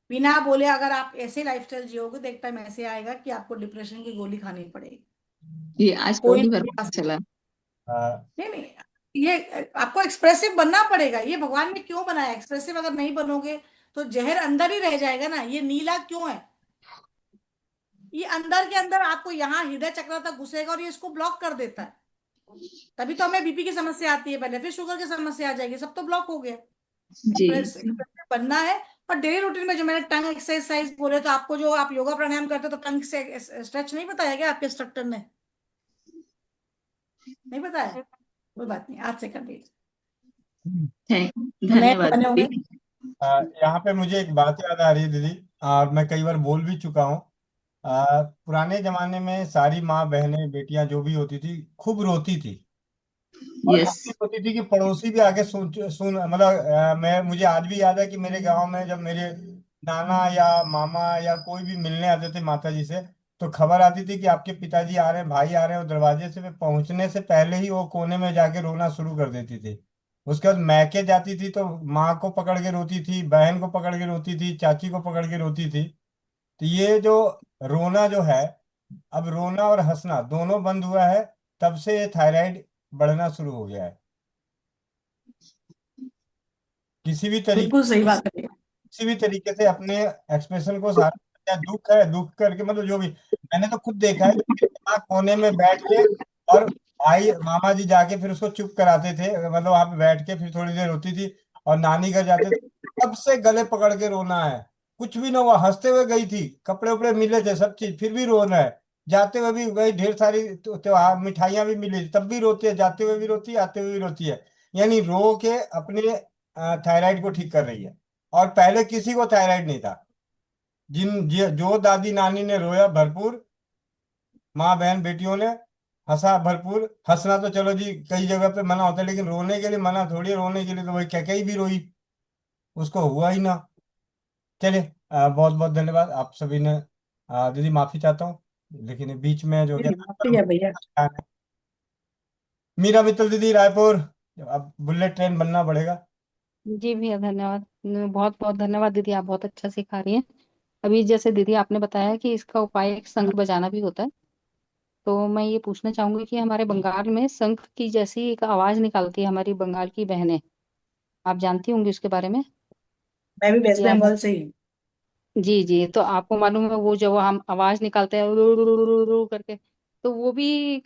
S8: बिना बोले अगर आप ऐसे लाइफस्टाइल जियोगे तो एक टाइम ऐसे आएगा कि आपको डिप्रेशन की गोली खानी पड़ेगी।
S4: ये आज
S8: कोई
S4: पहली बार
S8: नहीं
S4: पता
S8: आ
S4: चला।
S8: नहीं नहीं, ये आपको एक्सप्रेसिव बनना पड़ेगा। ये भगवान ने क्यों बनाया एक्सप्रेसिव? अगर नहीं बनोगे तो जहर अंदर ही रह जाएगा ना। ये नीला क्यों है? ये अंदर के अंदर आपको यहाँ हृदय चक्र तक घुसेगा और ये इसको ब्लॉक कर देता है। तभी तो हमें बीपी की समस्या आती है, पहले फिर शुगर की समस्या आ जाएगी, सब तो ब्लॉक हो गया।
S4: जी।
S8: एक्सप्रेसिव बनना है। और डेली रूटीन में जो मैंने टंग एक्सरसाइज बोले, तो आपको जो आप योगा प्राणायाम करते हो तो टंग से स्ट्रेच नहीं बताया क्या आपके इंस्ट्रक्टर ने? नहीं बताया? कोई बात नहीं, आज से कर लीजिए। नए
S4: धन्यवाद
S8: बने होंगे।
S4: दीदी।
S1: यहाँ पे मुझे एक बात याद आ रही है दीदी, और मैं कई बार बोल भी चुका हूँ। पुराने जमाने में सारी माँ बहनें बेटियां जो भी होती थी खूब रोती थी, और
S4: यस।
S1: ऐसी होती थी कि पड़ोसी भी आके सुन सुन मतलब मैं मुझे आज भी याद है कि मेरे गांव में जब मेरे नाना या मामा या कोई भी मिलने आते थे माता जी से, तो खबर आती थी कि आपके पिताजी आ रहे हैं, भाई आ रहे हैं, और दरवाजे से पहुंचने से पहले ही वो कोने में जाके रोना शुरू कर देती थी। उसके बाद मैके जाती थी तो माँ को पकड़ के रोती थी, बहन को पकड़ के रोती थी, चाची को पकड़ के रोती थी। तो ये जो रोना जो है, अब रोना और हंसना दोनों बंद हुआ है, तब से ये थायराइड बढ़ना शुरू हो गया है। किसी भी तरीके
S8: बिल्कुल सही बात है।
S1: किसी भी तरीके से अपने एक्सप्रेशन को सारा, चाहे दुख है दुख करके, मतलब जो भी, मैंने तो खुद देखा है कि मेरी माँ कोने में बैठ के, और भाई मामा जी जाके फिर उसको चुप कराते थे, मतलब वहां पे बैठ के फिर थोड़ी देर रोती थी, और नानी घर जाते थे, तब से गले पकड़ के रोना है। कुछ भी ना हुआ, हंसते हुए गई थी, कपड़े उपड़े मिले थे, सब चीज, फिर भी रोना है। जाते हुए भी वही ढेर सारी त्योहार मिठाइयाँ भी मिली, तब भी रोती है, जाते हुए भी रोती है, आते हुए भी रोती है। यानी रो के अपने थायराइड को ठीक कर रही है। और पहले किसी को थायराइड नहीं था। जो दादी नानी ने रोया भरपूर, माँ बहन बेटियों ने हंसा भरपूर। हंसना तो चलो जी कई जगह पे मना होता है, लेकिन रोने के लिए मना थोड़ी है। रोने के लिए तो वही कैकई भी रोई, उसको हुआ ही ना। चलिए, बहुत बहुत धन्यवाद आप सभी ने। दीदी माफी चाहता हूँ, लेकिन ये बीच में जो
S8: जी, माफी है भैया।
S1: क्या, मीरा मित्तल दीदी रायपुर, अब बुलेट ट्रेन बनना पड़ेगा।
S10: जी भैया धन्यवाद। बहुत बहुत धन्यवाद दीदी, आप बहुत अच्छा सिखा रही हैं। अभी जैसे दीदी आपने बताया कि इसका उपाय एक शंख बजाना भी होता है, तो मैं ये पूछना चाहूंगी कि हमारे बंगाल में शंख की जैसी एक आवाज निकालती है हमारी बंगाल की बहनें, आप जानती होंगी उसके बारे में?
S8: मैं भी वेस्ट
S10: या
S8: बंगाल से ही हूँ।
S10: जी जी, तो आपको मालूम है वो जब हम आवाज निकालते हैं रू रू रू रू रू करके, तो वो भी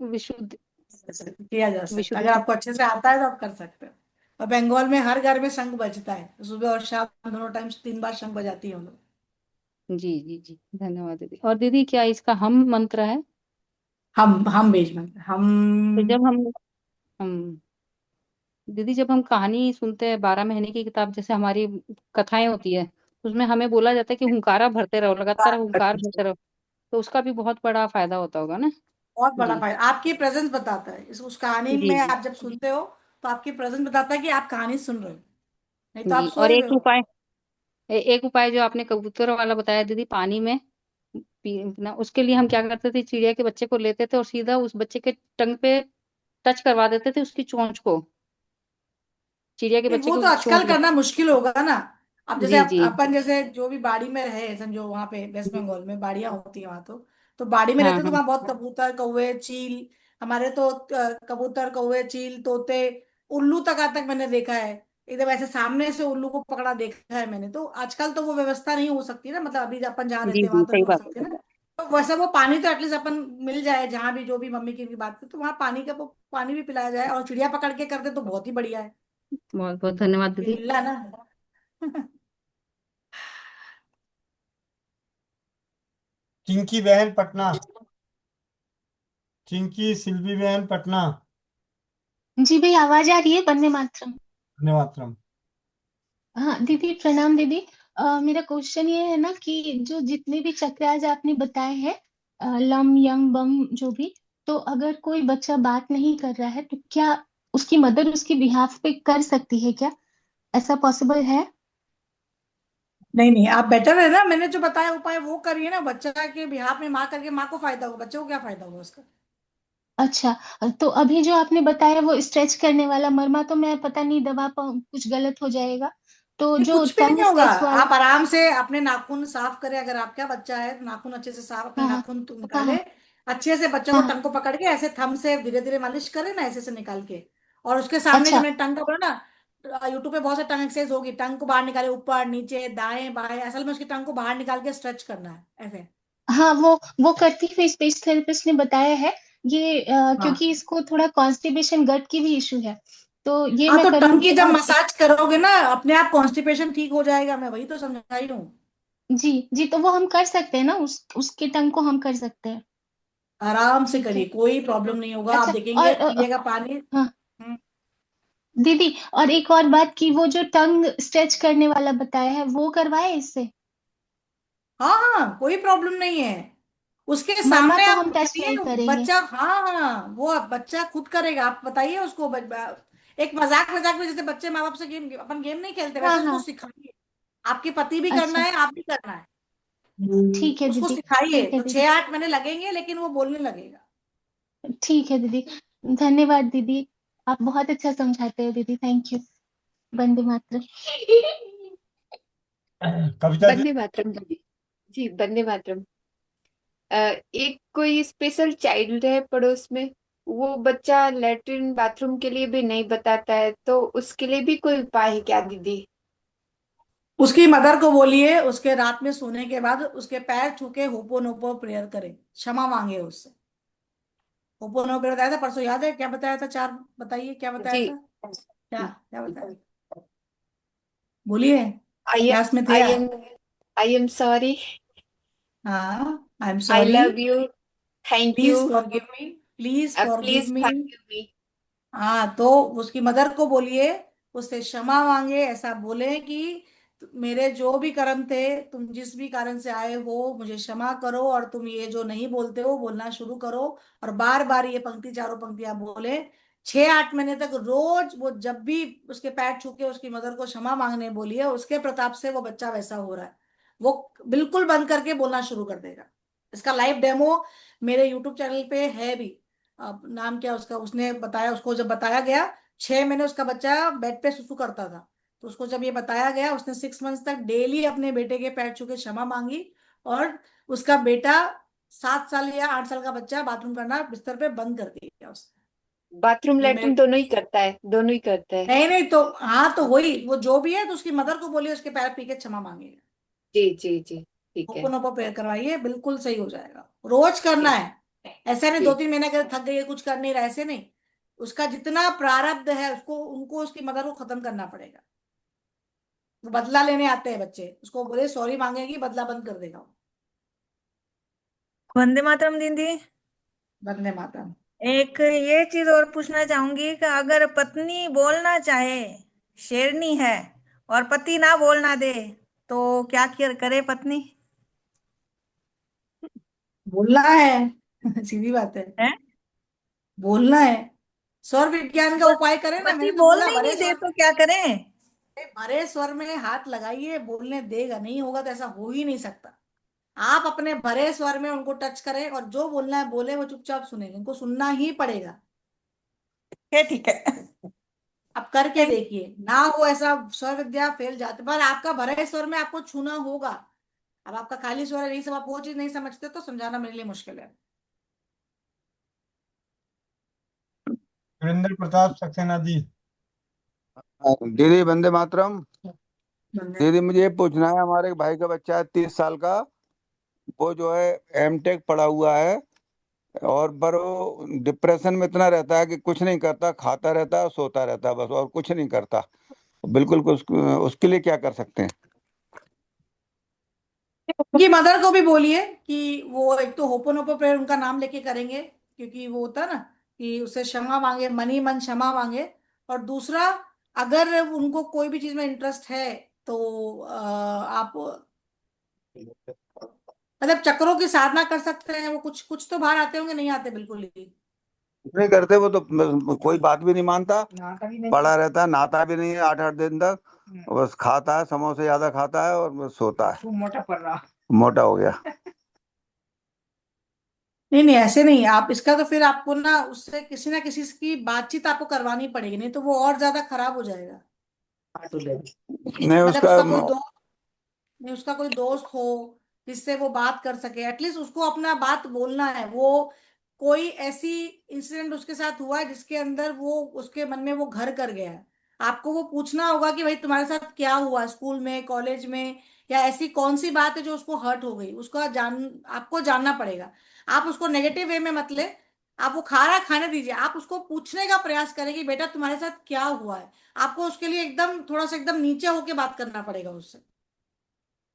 S10: विशुद्ध
S8: किया जा सकता है,
S10: विशुद्ध
S8: अगर आपको अच्छे से आता है तो आप कर सकते हो। और बंगाल में हर घर में शंख बजता है, सुबह और शाम दोनों टाइम 3 बार शंख बजाती है हम लोग।
S10: जी जी जी, धन्यवाद दीदी। और दीदी क्या इसका हम मंत्र है?
S8: हम बेच में हम।
S10: तो जब हम दीदी जब हम कहानी सुनते हैं 12 महीने की किताब जैसे हमारी कथाएं होती है, उसमें हमें बोला जाता है कि हुंकारा भरते रहो, लगातार हुंकार भरते रहो, तो उसका भी बहुत बड़ा फायदा होता होगा ना?
S8: बहुत बड़ा
S10: जी
S8: फायदा आपकी प्रेजेंस बताता है, उस कहानी
S10: जी
S8: में
S10: जी
S8: आप जब सुनते हो तो आपकी प्रेजेंस बताता है कि आप कहानी सुन रहे हो, नहीं तो आप
S10: जी। और
S8: सोए हुए हो।
S10: एक उपाय जो आपने कबूतर वाला बताया दीदी, पानी में पीना, उसके लिए हम क्या करते थे, चिड़िया के बच्चे को लेते थे और सीधा उस बच्चे के टंग पे टच करवा देते थे उसकी चोंच को, चिड़िया के
S8: नहीं,
S10: बच्चे
S8: वो
S10: की
S8: तो
S10: उसकी चोंच
S8: आजकल
S10: लग।
S8: करना मुश्किल होगा ना। अब जैसे
S10: जी जी
S8: अपन जैसे जो भी बाड़ी में रहे, समझो वहां पे वेस्ट बंगाल में बाड़ियां होती है वहां, तो बाड़ी में
S10: हाँ
S8: रहते तो
S10: हाँ
S8: वहां बहुत कबूतर कौवे चील, हमारे तो कबूतर कौवे चील तोते उल्लू तक आज तक मैंने देखा है। एकदम ऐसे सामने से उल्लू को पकड़ा देखा है मैंने। तो आजकल तो वो व्यवस्था नहीं हो सकती ना, मतलब अभी अपन जहाँ
S10: जी
S8: रहते हैं
S10: जी,
S8: वहां तो
S10: सही
S8: नहीं हो
S10: बात
S8: सकती
S10: है।
S8: ना। तो वैसे वो पानी तो एटलीस्ट अपन मिल जाए जहां भी, जो भी मम्मी की भी बात है, तो वहां पानी का वो पानी भी पिलाया जाए और चिड़िया पकड़ के कर दे तो बहुत ही बढ़िया है।
S10: बहुत बहुत धन्यवाद
S8: ये
S10: दीदी।
S8: मिल ना।
S1: चिंकी बहन पटना, चिंकी सिल्वी बहन पटना।
S11: जी भाई, आवाज आ रही है? वंदे मातरम।
S1: धन्यवाद।
S11: हाँ दीदी, प्रणाम दीदी। मेरा क्वेश्चन ये है ना कि जो जितने भी चक्र आज आपने बताए हैं, लम यम बम जो भी, तो अगर कोई बच्चा बात नहीं कर रहा है तो क्या उसकी मदर उसकी बिहाफ पे कर सकती है क्या? ऐसा पॉसिबल है?
S8: नहीं नहीं, आप बेटर है ना, मैंने जो बताया उपाय वो करिए ना। बच्चा के बिहार में माँ करके माँ को फायदा होगा, बच्चे को क्या फायदा होगा उसका।
S11: अच्छा, तो अभी जो आपने बताया वो स्ट्रेच करने वाला मरमा, तो मैं पता नहीं दबा पाऊँ, कुछ गलत हो जाएगा? तो
S8: नहीं,
S11: जो
S8: कुछ भी
S11: टंग
S8: नहीं होगा।
S11: स्ट्रेच वाला।
S8: आप आराम से अपने नाखून साफ करें, अगर आपका बच्चा है तो नाखून अच्छे से साफ, अपने
S11: हाँ हाँ
S8: नाखून
S11: हाँ
S8: निकाले
S11: हाँ
S8: अच्छे से, बच्चे को
S11: हाँ हाँ,
S8: टंग को पकड़ के ऐसे थंब से धीरे धीरे मालिश करें ना, ऐसे से निकाल के। और उसके सामने जो
S11: अच्छा
S8: मैंने टंग का बोला ना, यूट्यूब पे बहुत से टंग एक्सरसाइज होगी, टंग को बाहर निकाले, ऊपर नीचे दाएं बाएं, असल में उसकी टंग को बाहर निकाल के स्ट्रेच करना है ऐसे।
S11: हाँ, वो करती हुई स्पीच थेरेपिस्ट ने बताया है ये, क्योंकि
S8: हाँ
S11: इसको थोड़ा कॉन्स्टिपेशन गट की भी इशू है, तो ये
S8: हाँ,
S11: मैं
S8: तो टंग
S11: करूंगी।
S8: की जब
S11: और
S8: मसाज करोगे ना अपने आप कॉन्स्टिपेशन ठीक हो जाएगा, मैं वही तो समझाई हूँ।
S11: जी जी, तो वो हम कर सकते हैं ना, उसके टंग को हम कर सकते हैं?
S8: आराम से
S11: ठीक है।
S8: करिए, कोई प्रॉब्लम नहीं होगा, आप
S11: अच्छा, और
S8: देखेंगे पिएगा पानी।
S11: हाँ
S8: हम्म,
S11: दीदी, और एक और बात की वो जो टंग स्ट्रेच करने वाला बताया है वो करवाए इससे?
S8: हाँ हाँ, कोई प्रॉब्लम नहीं है। उसके
S11: मरमा
S8: सामने
S11: तो
S8: आप
S11: हम टच
S8: करिए,
S11: नहीं करेंगे।
S8: बच्चा, हाँ हाँ, वो बच्चा खुद करेगा। आप बताइए उसको, एक मजाक मजाक में, जैसे बच्चे माँ बाप से गेम, अपन गेम नहीं खेलते
S11: हाँ
S8: वैसे उसको
S11: हाँ।
S8: सिखाइए। आपके पति भी करना
S11: अच्छा,
S8: है, आप भी करना है।
S11: ठीक है
S8: उसको
S11: दीदी।
S8: सिखाइए
S11: ठीक है
S8: तो
S11: दीदी।
S8: 6-8 महीने लगेंगे, लेकिन वो बोलने लगेगा।
S11: ठीक है दीदी, धन्यवाद दीदी, आप बहुत अच्छा समझाते हो दीदी, थैंक यू। वंदे मातरम।
S1: कविता जी।
S2: वंदे मातरम दीदी। जी वंदे मातरम। एक कोई स्पेशल चाइल्ड है पड़ोस में, वो बच्चा लेटरिन बाथरूम के लिए भी नहीं बताता है, तो उसके लिए भी कोई उपाय है क्या दीदी?
S8: उसकी मदर को बोलिए, उसके रात में सोने के बाद उसके पैर छू के होपोनोपो प्रेयर करे, क्षमा मांगे उससे। होपोनोपो प्रेयर बताया था परसों, याद है क्या बताया था? चार बताइए क्या बताया
S2: जी।
S8: था। क्या बताया? बोलिए,
S2: आई
S8: क्लास में थे
S2: आई
S8: आप?
S2: Am I am sorry.
S8: हाँ, I am
S2: I
S8: sorry,
S2: love you. Thank you.
S8: Please forgive me, please forgive
S2: please
S8: me.
S2: Forgive me.
S8: हाँ, तो उसकी मदर को बोलिए उससे क्षमा मांगे, ऐसा बोले कि मेरे जो भी कर्म थे, तुम जिस भी कारण से आए हो मुझे क्षमा करो, और तुम ये जो नहीं बोलते हो बोलना शुरू करो। और बार बार ये पंक्ति, चारों पंक्तियां बोले 6-8 महीने तक रोज। वो जब भी उसके पैर छू के उसकी मदर को क्षमा मांगने बोली है, उसके प्रताप से वो बच्चा वैसा हो रहा है। वो बिल्कुल बंद करके बोलना शुरू कर देगा। इसका लाइव डेमो मेरे यूट्यूब चैनल पे है भी। अब नाम क्या उसका, उसने बताया, उसको जब बताया गया 6 महीने उसका बच्चा बेड पे सुसु करता था, तो उसको जब ये बताया गया, उसने 6 मंथ्स तक डेली अपने बेटे के पैर छू के क्षमा मांगी। और उसका बेटा 7 साल या 8 साल का बच्चा बाथरूम करना बिस्तर पे बंद कर दिया उसने।
S2: बाथरूम
S8: ये
S2: लेटरिन
S8: मैं
S2: दोनों ही करता है, दोनों ही करता है।
S8: नहीं नहीं, तो हाँ, तो वही वो जो भी है, तो उसकी मदर को बोलिए उसके पैर पी के क्षमा मांगेगा।
S2: जी जी जी, ठीक है।
S8: ओपन ओपन प्रेयर करवाइए, बिल्कुल सही हो जाएगा। रोज करना
S2: जी
S8: है, ऐसा नहीं
S2: जी
S8: 2-3 महीने कर थक गई है कुछ कर नहीं रहा, ऐसे नहीं। उसका जितना प्रारब्ध है उसको, उनको उसकी मदर को खत्म करना पड़ेगा। वो बदला लेने आते हैं बच्चे, उसको बोले सॉरी मांगेगी, बदला बंद कर देगा वो।
S9: वंदे मातरम दीदी।
S8: वंदे मातरम।
S9: एक ये चीज और पूछना चाहूंगी कि अगर पत्नी बोलना चाहे, शेरनी है, और पति ना बोलना दे, तो क्या करे पत्नी?
S8: बोलना है सीधी बात है,
S9: है
S8: बोलना है। स्वर विज्ञान का उपाय करें ना,
S9: पति
S8: मैंने तो बोला
S9: बोलने ही
S8: भरे
S9: नहीं दे
S8: स्वर।
S9: तो क्या करें?
S8: भरे स्वर में हाथ लगाइए, बोलने देगा, नहीं होगा तो ऐसा हो ही नहीं सकता। आप अपने भरे स्वर में उनको टच करें, और जो बोलना है बोले, वो चुपचाप सुनेंगे, उनको सुनना ही पड़ेगा।
S9: ठीक है।
S8: अब करके देखिए, ना हो ऐसा स्वर विद्या फेल जाते, पर आपका भरे स्वर में आपको छूना होगा। अब आपका खाली स्वर है, नहीं सब, आप वो चीज नहीं समझते तो समझाना मेरे लिए मुश्किल है।
S1: सुरेंद्र प्रताप सक्सेना जी।
S12: दीदी वंदे मातरम।
S8: धन्यवाद।
S12: दीदी मुझे ये पूछना है, हमारे भाई का बच्चा है 30 साल का, वो जो है एमटेक पढ़ा हुआ है, और पर वो डिप्रेशन में इतना रहता है कि कुछ नहीं करता, खाता रहता है, सोता रहता है बस, और कुछ नहीं करता बिल्कुल। उसके लिए क्या कर सकते हैं?
S8: उनकी मदर को भी बोलिए कि वो एक तो होपोनोपो प्रेयर उनका नाम लेके करेंगे, क्योंकि वो होता है ना कि उससे क्षमा मांगे, मन ही मन क्षमा मांगे। और दूसरा, अगर उनको कोई भी चीज में इंटरेस्ट है, तो आप मतलब चक्रों की साधना कर सकते हैं। वो कुछ कुछ तो बाहर आते होंगे, नहीं आते बिल्कुल ही?
S12: कुछ नहीं करते वो तो, कोई बात भी नहीं मानता, पड़ा रहता है, नहाता भी नहीं है 8-8 दिन तक, बस खाता है, समोसे ज्यादा खाता है और बस सोता है,
S8: मोटा पड़ रहा।
S12: मोटा हो गया।
S8: नहीं नहीं, ऐसे नहीं। आप इसका तो फिर आपको ना उससे किसी ना किसी की बातचीत आपको करवानी पड़ेगी, नहीं तो वो और ज्यादा खराब हो जाएगा।
S12: नहीं
S8: मतलब
S12: उसका,
S8: उसका कोई दोस्त, नहीं उसका कोई दोस्त हो जिससे वो बात कर सके, एटलीस्ट उसको अपना बात बोलना है। वो कोई ऐसी इंसिडेंट उसके साथ हुआ है जिसके अंदर वो, उसके मन में वो घर कर गया है। आपको वो पूछना होगा कि भाई तुम्हारे साथ क्या हुआ, स्कूल में, कॉलेज में, या ऐसी कौन सी बात है जो उसको हर्ट हो गई, उसका आपको जानना पड़ेगा। आप उसको नेगेटिव वे में मत ले। आप वो खा रहा, खाने दीजिए, आप उसको पूछने का प्रयास करें कि बेटा तुम्हारे साथ क्या हुआ है। आपको उसके लिए एकदम थोड़ा सा एकदम नीचे होके बात करना पड़ेगा उससे।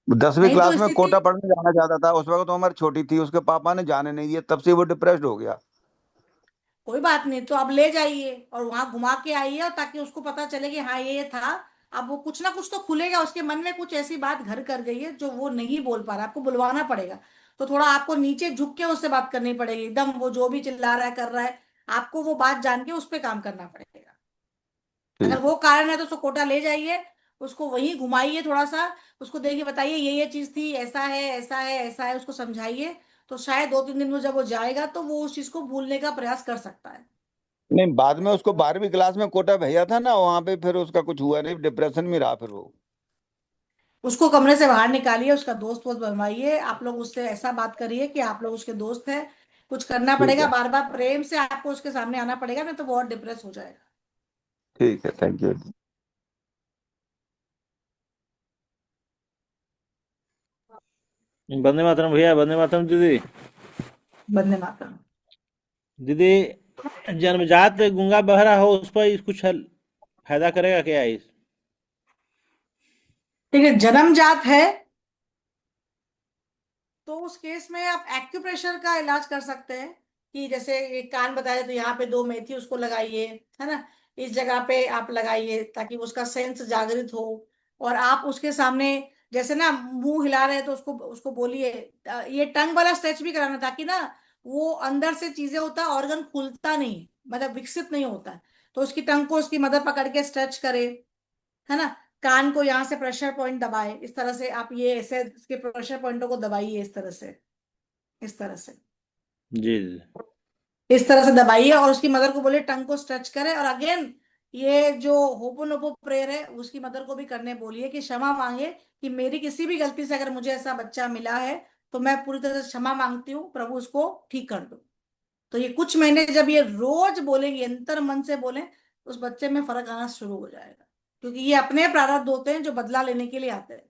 S12: 10वीं
S8: नहीं तो
S12: क्लास में
S8: स्थिति,
S12: कोटा पढ़ने जाना चाहता था, उस वक्त तो उम्र छोटी थी, उसके पापा ने जाने नहीं दिया, तब से वो डिप्रेस्ड हो गया।
S8: कोई बात नहीं, तो अब ले जाइए और वहां घुमा के आइए, और ताकि उसको पता चले कि हाँ ये था। अब वो कुछ ना कुछ तो खुलेगा, उसके मन में कुछ ऐसी बात घर कर गई है जो वो नहीं बोल पा रहा, आपको बुलवाना पड़ेगा। तो थोड़ा आपको नीचे झुक के उससे बात करनी पड़ेगी, एकदम वो जो भी चिल्ला रहा है कर रहा है, आपको वो बात जान के उस पर काम करना पड़ेगा। अगर
S12: ठीक।
S8: वो कारण है तो उसको कोटा ले जाइए, उसको वहीं घुमाइए थोड़ा सा, उसको देखिए, बताइए ये चीज थी, ऐसा है, ऐसा है, ऐसा है, उसको समझाइए। तो शायद 2-3 दिन में जब वो जाएगा तो वो उस चीज को भूलने का प्रयास कर सकता है।
S12: नहीं, बाद में उसको 12वीं क्लास में कोटा भेजा था ना, वहां पे फिर उसका कुछ हुआ नहीं, डिप्रेशन में रहा फिर वो।
S8: उसको कमरे से बाहर निकालिए, उसका दोस्त वोस्त बनवाइए, आप लोग उससे ऐसा बात करिए कि आप लोग उसके दोस्त हैं। कुछ करना
S12: ठीक
S8: पड़ेगा,
S12: है।
S8: बार बार प्रेम से आपको उसके सामने आना पड़ेगा, नहीं तो बहुत डिप्रेस हो जाएगा।
S12: ठीक है, थैंक यू।
S13: वंदे मातरम भैया, वंदे मातरम दीदी।
S8: बंदे मातरम।
S13: दीदी, जन्मजात गूंगा बहरा हो उस पर कुछ फायदा करेगा क्या इस?
S8: ठीक है, जन्मजात है तो उस केस में आप एक्यूप्रेशर का इलाज कर सकते हैं। कि जैसे एक कान बताया तो यहाँ पे 2 मेथी उसको लगाइए, है ना। इस जगह पे आप लगाइए, ताकि उसका सेंस जागृत हो। और आप उसके सामने जैसे ना मुंह हिला रहे हैं तो उसको उसको बोलिए। ये टंग वाला स्ट्रेच भी कराना, ताकि ना वो अंदर से चीजें होता है, ऑर्गन खुलता नहीं, मतलब विकसित नहीं होता है। तो उसकी टंग को उसकी मदर पकड़ के स्ट्रेच करे, है ना। कान को यहाँ से प्रेशर पॉइंट दबाए, इस तरह से आप ये ऐसे इसके प्रेशर पॉइंटों को दबाइए, इस तरह से, इस तरह से,
S13: जी जी
S8: इस तरह से दबाइए। और उसकी मदर को बोले टंग को स्ट्रेच करे। और अगेन ये जो होपोनोपो प्रेयर है, उसकी मदर को भी करने बोलिए कि क्षमा मांगे कि मेरी किसी भी गलती से अगर मुझे ऐसा बच्चा मिला है तो मैं पूरी तरह से क्षमा मांगती हूँ, प्रभु उसको ठीक कर दो। तो ये कुछ महीने जब ये रोज बोलेंगे, अंतर मन से बोले, उस बच्चे में फर्क आना शुरू हो जाएगा। क्योंकि ये अपने प्रारब्ध होते हैं जो बदला लेने के लिए आते हैं,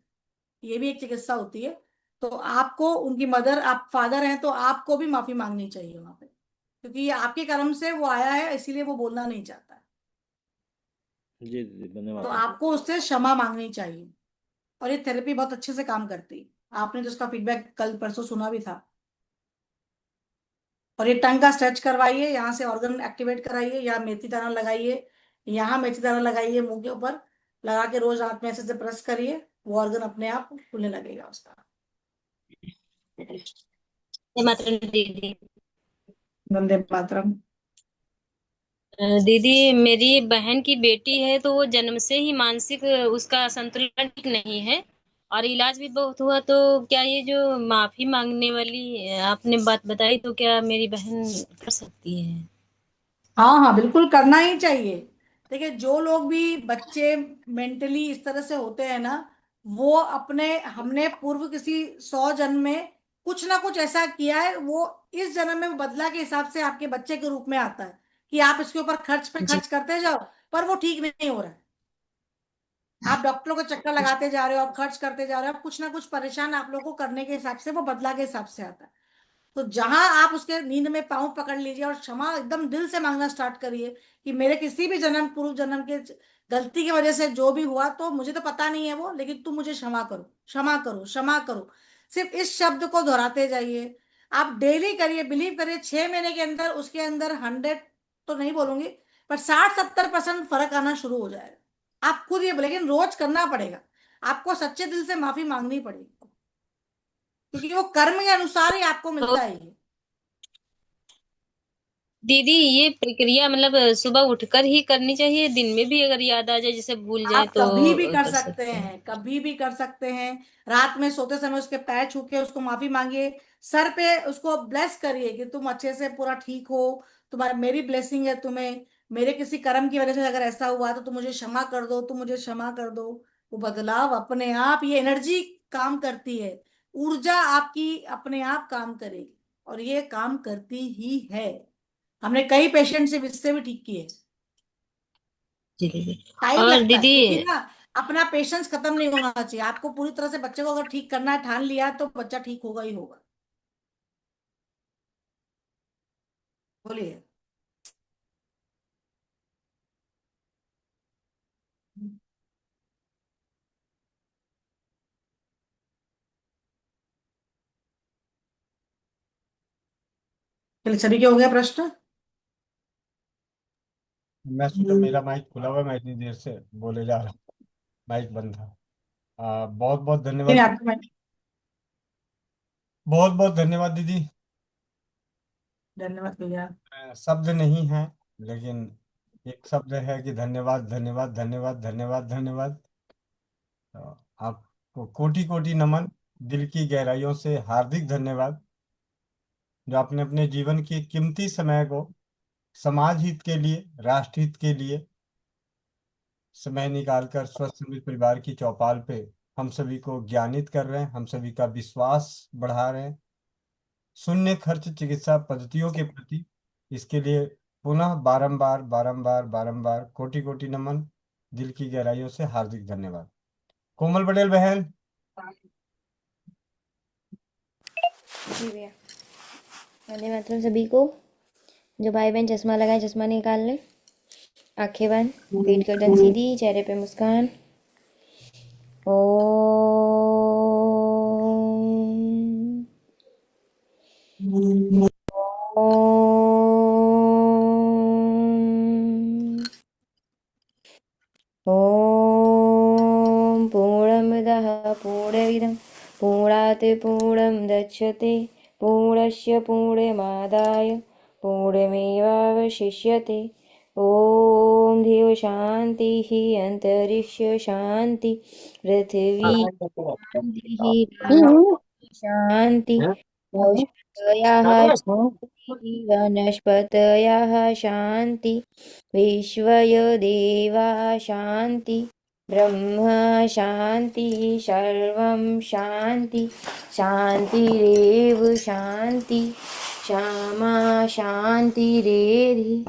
S8: ये भी एक चिकित्सा होती है। तो आपको उनकी मदर, आप फादर हैं तो आपको भी माफी मांगनी चाहिए वहां पे, क्योंकि ये आपके कर्म से वो आया है, इसीलिए वो बोलना नहीं चाहता है।
S13: जी जी, वंदे
S8: तो
S13: मातरम।
S8: आपको उससे क्षमा मांगनी चाहिए। और ये थेरेपी बहुत अच्छे से काम करती है, आपने तो उसका फीडबैक कल परसों सुना भी था। और ये टंग का स्ट्रेच करवाइए, यहाँ से ऑर्गन एक्टिवेट कराइए, या मेथी दाना लगाइए, यहाँ मेथी दाना लगाइए मुंह के ऊपर, लगा के रोज रात में ऐसे से प्रेस करिए, वो ऑर्गन अपने आप खुलने लगेगा उसका।
S14: मातरम दीदी।
S8: वंदे मातरम।
S14: दीदी, मेरी बहन की बेटी है तो वो जन्म से ही मानसिक उसका संतुलन ठीक नहीं है और इलाज भी बहुत हुआ। तो क्या ये जो माफी मांगने वाली आपने बात बताई, तो क्या मेरी बहन कर सकती है?
S8: हाँ हाँ, बिल्कुल करना ही चाहिए। देखिए, जो लोग भी बच्चे मेंटली इस तरह से होते हैं ना, वो अपने, हमने पूर्व किसी 100 जन्म में कुछ ना कुछ ऐसा किया है, वो इस जन्म में बदला के हिसाब से आपके बच्चे के रूप में आता है कि आप इसके ऊपर खर्च पे
S14: जी
S8: खर्च करते जाओ, पर वो ठीक नहीं हो रहा है। आप डॉक्टरों को चक्कर लगाते जा रहे हो, आप खर्च करते जा रहे हो, आप कुछ ना कुछ परेशान आप लोगों को करने के हिसाब से वो बदला के हिसाब से आता है। तो जहां आप उसके नींद में पांव पकड़ लीजिए और क्षमा एकदम दिल से मांगना स्टार्ट करिए कि मेरे किसी भी जन्म, पूर्व जन्म के गलती की वजह से जो भी हुआ, तो मुझे तो पता नहीं है वो, लेकिन तुम मुझे क्षमा करो, क्षमा करो, क्षमा करो। सिर्फ इस शब्द को दोहराते जाइए। आप डेली करिए, बिलीव करिए, 6 महीने के अंदर उसके अंदर 100 तो नहीं बोलूंगी, पर 60-70% फर्क आना शुरू हो जाएगा। आप खुद ये, लेकिन रोज करना पड़ेगा, आपको सच्चे दिल से माफी मांगनी पड़ेगी, क्योंकि वो कर्म के अनुसार ही आपको
S14: तो
S8: मिलता है ये।
S14: दीदी, ये प्रक्रिया मतलब सुबह उठकर ही करनी चाहिए? दिन में भी अगर याद आ जाए, जैसे भूल जाए,
S8: आप
S14: तो
S8: कभी भी कर
S14: कर
S8: सकते
S14: सकते हैं?
S8: हैं, कभी भी कर सकते हैं। रात में सोते समय उसके पैर छू के उसको माफी मांगिए, सर पे उसको ब्लेस करिए कि तुम अच्छे से पूरा ठीक हो, तुम्हारा, मेरी ब्लेसिंग है तुम्हें, मेरे किसी कर्म की वजह से अगर ऐसा हुआ तो तुम मुझे क्षमा कर दो, तुम मुझे क्षमा कर दो। वो बदलाव अपने आप, ये एनर्जी काम करती है, ऊर्जा आपकी अपने आप काम करेगी, और ये काम करती ही है। हमने कई पेशेंट से इससे भी ठीक किए।
S14: जी दीदी।
S8: टाइम
S14: और
S8: लगता है,
S14: दीदी,
S8: क्योंकि ना अपना पेशेंस खत्म नहीं होना चाहिए। आपको पूरी तरह से बच्चे को अगर ठीक करना है, ठान लिया है, तो बच्चा ठीक होगा ही होगा। बोलिए। चलिए, सभी के हो गया प्रश्न?
S1: मैं सोचा मेरा माइक खुला हुआ है, मैं इतनी देर से बोले जा रहा हूँ, माइक बंद था। बहुत बहुत
S8: नहीं,
S1: धन्यवाद,
S8: आपका
S1: बहुत बहुत धन्यवाद दीदी।
S8: धन्यवाद भैया।
S1: शब्द नहीं है, लेकिन एक शब्द है कि धन्यवाद, धन्यवाद, धन्यवाद, धन्यवाद, धन्यवाद। तो आपको कोटि कोटि नमन, दिल की गहराइयों से हार्दिक धन्यवाद, जो आपने अपने जीवन के कीमती समय को समाज हित के लिए, राष्ट्र हित के लिए समय निकालकर स्वस्थ समृद्ध परिवार की चौपाल पे हम सभी को ज्ञानित कर रहे हैं, हम सभी का विश्वास बढ़ा रहे हैं शून्य खर्च चिकित्सा पद्धतियों के प्रति। इसके लिए पुनः बारंबार बारंबार बारंबार कोटि कोटि नमन, दिल की गहराइयों से हार्दिक धन्यवाद। कोमल पटेल बहन।
S15: जी भैया। वंदे मातरम सभी को। जो भाई बहन चश्मा लगाए, चश्मा निकाल ले, आंखें बंद, पीठ गर्दन सीधी, चेहरे पे मुस्कान। ओम ओम पूर्णमिदं पूर्णात् पूर्णमुदच्यते पूर्णस्य पूर्णमादाय पूर्णमेवावशिष्यते। ॐ धियो शान्तिः अन्तरिक्ष शान्ति पृथिवी शान्तिः शान्ति औषधयः वनस्पतयः शान्ति विश्वय देवा शान्ति ब्रह्म शान्ति सर्वं शान्ति शान्तिरेव शान्ति क्षमा शान्तिरेधि।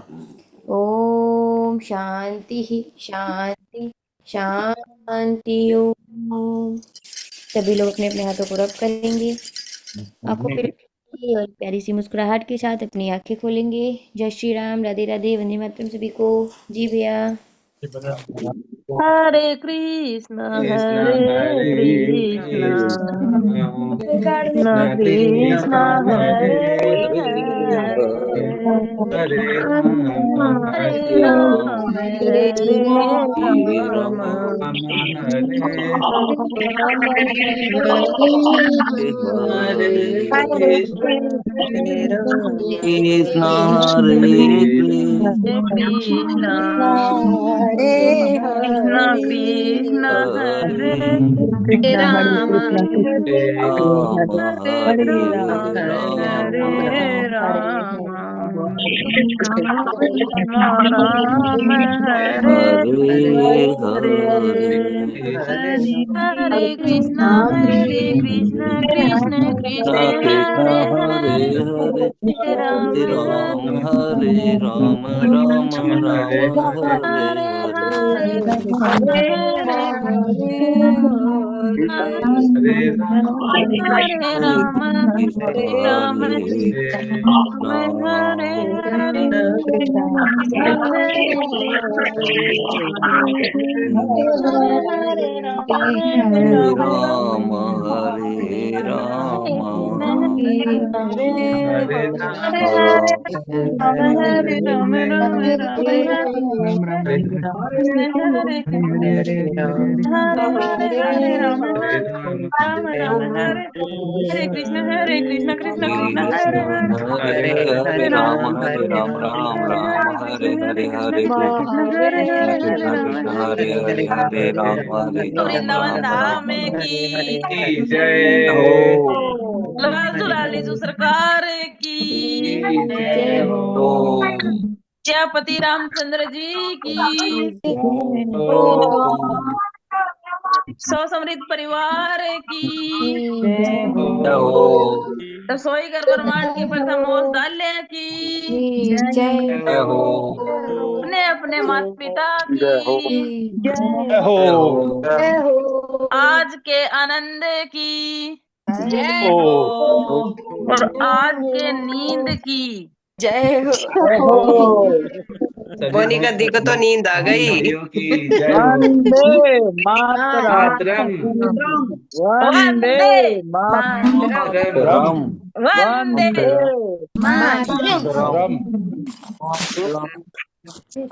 S15: ॐ शान्तिः शान्ति शान्ति। ओम सभी लोग अपने अपने हाथों को रब करेंगे, आंखों पे रखेंगे और प्यारी सी मुस्कुराहट के साथ अपनी आंखें खोलेंगे। जय श्री राम, राधे राधे, वंदे मातरम सभी को। जी भैया।
S3: हरे कृष्ण हरे कृष्ण कृष्ण कृष्ण हरे हरे
S16: हरे
S3: हरे राम हरे राम
S16: हरे कृष्ण हरे
S3: कृष्ण कृष्ण कृष्ण हरे राम हरे राम हरे राम राम राम हरे हरे हरे कृष्ण कृष्ण कृष्ण
S16: कृष्ण
S3: हरे
S16: हरे हरे
S3: हरे राम
S16: हरे राम हरे राम राम राम हरे
S3: हरे
S16: हरे
S3: हरे हरे हरे
S16: हरे
S3: राम
S16: कृष्ण
S3: राम
S16: हरे कृष्ण
S3: हरे हरे हरे
S16: हरे
S3: राम
S16: राम हरे राम
S3: हरे राम राम राम हरे कृष्ण हरे कृष्ण हरे हरे हरे राम राम राम हरे हरे कृष्ण कृष्ण कृष्ण हरे हरे
S16: हरे हरे राम राम राम हरे हरे हरे
S3: कृष्ण हरे हरे हरे
S16: कृष्ण
S3: राम
S16: कृष्ण हरे हरे हरे राम
S3: वृंदावन
S16: राम
S3: धाम
S16: राम
S3: की
S16: हो
S3: लाल दुलाली जो सरकार की
S15: जय हो।
S16: तो
S3: सियापति रामचंद्र जी की सौ समृद्ध परिवार की
S15: जय हो।
S16: हो
S3: रसोई घर ब्रह्मांड के प्रथम ओस डाले की
S15: जय
S16: जय हो
S3: अपने अपने माता पिता
S12: जय हो
S3: की
S13: जय हो
S16: जय हो
S15: जय हो।
S3: आज के आनंद की
S15: जय
S13: हो
S15: हो।
S3: और आज के नींद की
S15: जय हो।
S13: जय हो
S17: मोनिका दी को तो नींद आ गई।
S6: वंदे मातरम
S15: मातरम।
S6: वंदे
S3: वंदे
S15: मातरम।
S6: मातरम
S16: राम
S3: वंदे
S6: वंदे
S15: मातरम।
S3: मातरम।
S13: राम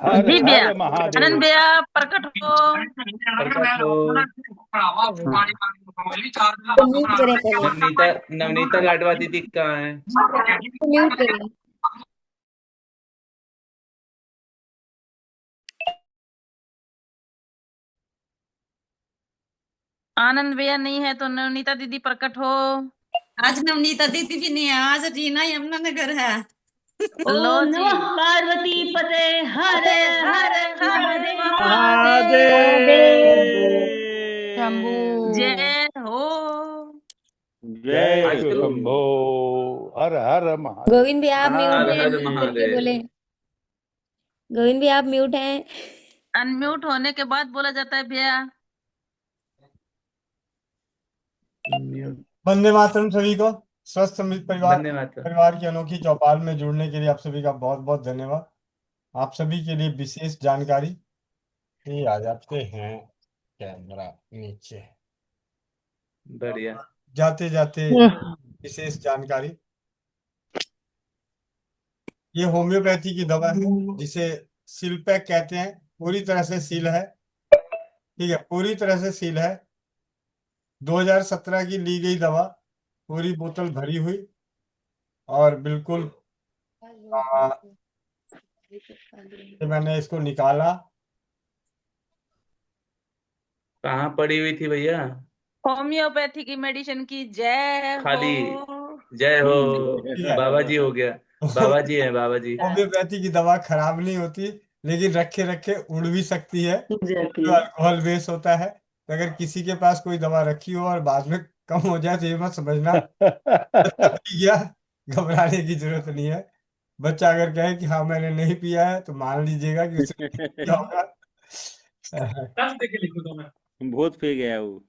S13: हर
S3: जी भैया
S13: हर महादेव
S3: आनंद भैया प्रकट हो।
S13: प्रकट हो।
S15: तो म्यूट करें पहले।
S17: नवनीता लाडवा दीदी कहाँ है?
S15: तो म्यूट करें।
S3: आनंद भैया नहीं है तो नवनीता दीदी प्रकट हो।
S18: आज नवनीता दीदी भी नहीं है, आज रीना यमुनानगर है।
S3: लो
S18: ओम
S3: जी
S18: नमः पार्वती पते हर हर
S3: हर
S18: महादेव।
S3: शंभू जय हो।
S13: जय शंभो। हर हर महादेव।
S15: गोविंद भैया आप म्यूट हैं,
S17: हर
S15: म्यूट करके
S17: महादेव।
S15: बोले। गोविंद भैया आप म्यूट हैं।
S3: अनम्यूट होने के बाद बोला जाता है भैया।
S1: वंदे मातरम सभी को। स्वस्थ समृद्ध
S17: वंदे मातरम।
S1: परिवार की अनोखी चौपाल में जुड़ने के लिए आप सभी का बहुत बहुत धन्यवाद। आप सभी के लिए विशेष जानकारी ये आ जाते हैं कैमरा नीचे।
S17: बढ़िया।
S1: जाते जाते विशेष जानकारी, ये होम्योपैथी की दवा है जिसे सीलपैक कहते हैं। पूरी तरह से सील है, ठीक है, पूरी तरह से सील है। 2017 की ली गई दवा, पूरी बोतल भरी हुई और बिल्कुल मैंने इसको निकाला।
S13: कहाँ पड़ी हुई थी भैया?
S3: होम्योपैथी की मेडिसिन की जय
S13: खाली
S3: हो।
S13: जय हो।
S1: ठीक है।
S13: बाबा जी हो गया। बाबा जी है बाबा जी।
S1: होम्योपैथी की दवा खराब नहीं होती, लेकिन रखे रखे उड़ भी सकती है, जो अल्कोहल बेस होता है। तो अगर किसी के पास कोई दवा रखी हो और बाद में कम हो जाए तो ये मत समझना बच्चा पी गया, घबराने की जरूरत नहीं है। बच्चा अगर कहे कि हाँ मैंने नहीं पिया है तो मान लीजिएगा कि उसने नहीं पिया होगा।
S13: भूत फिर गया वो।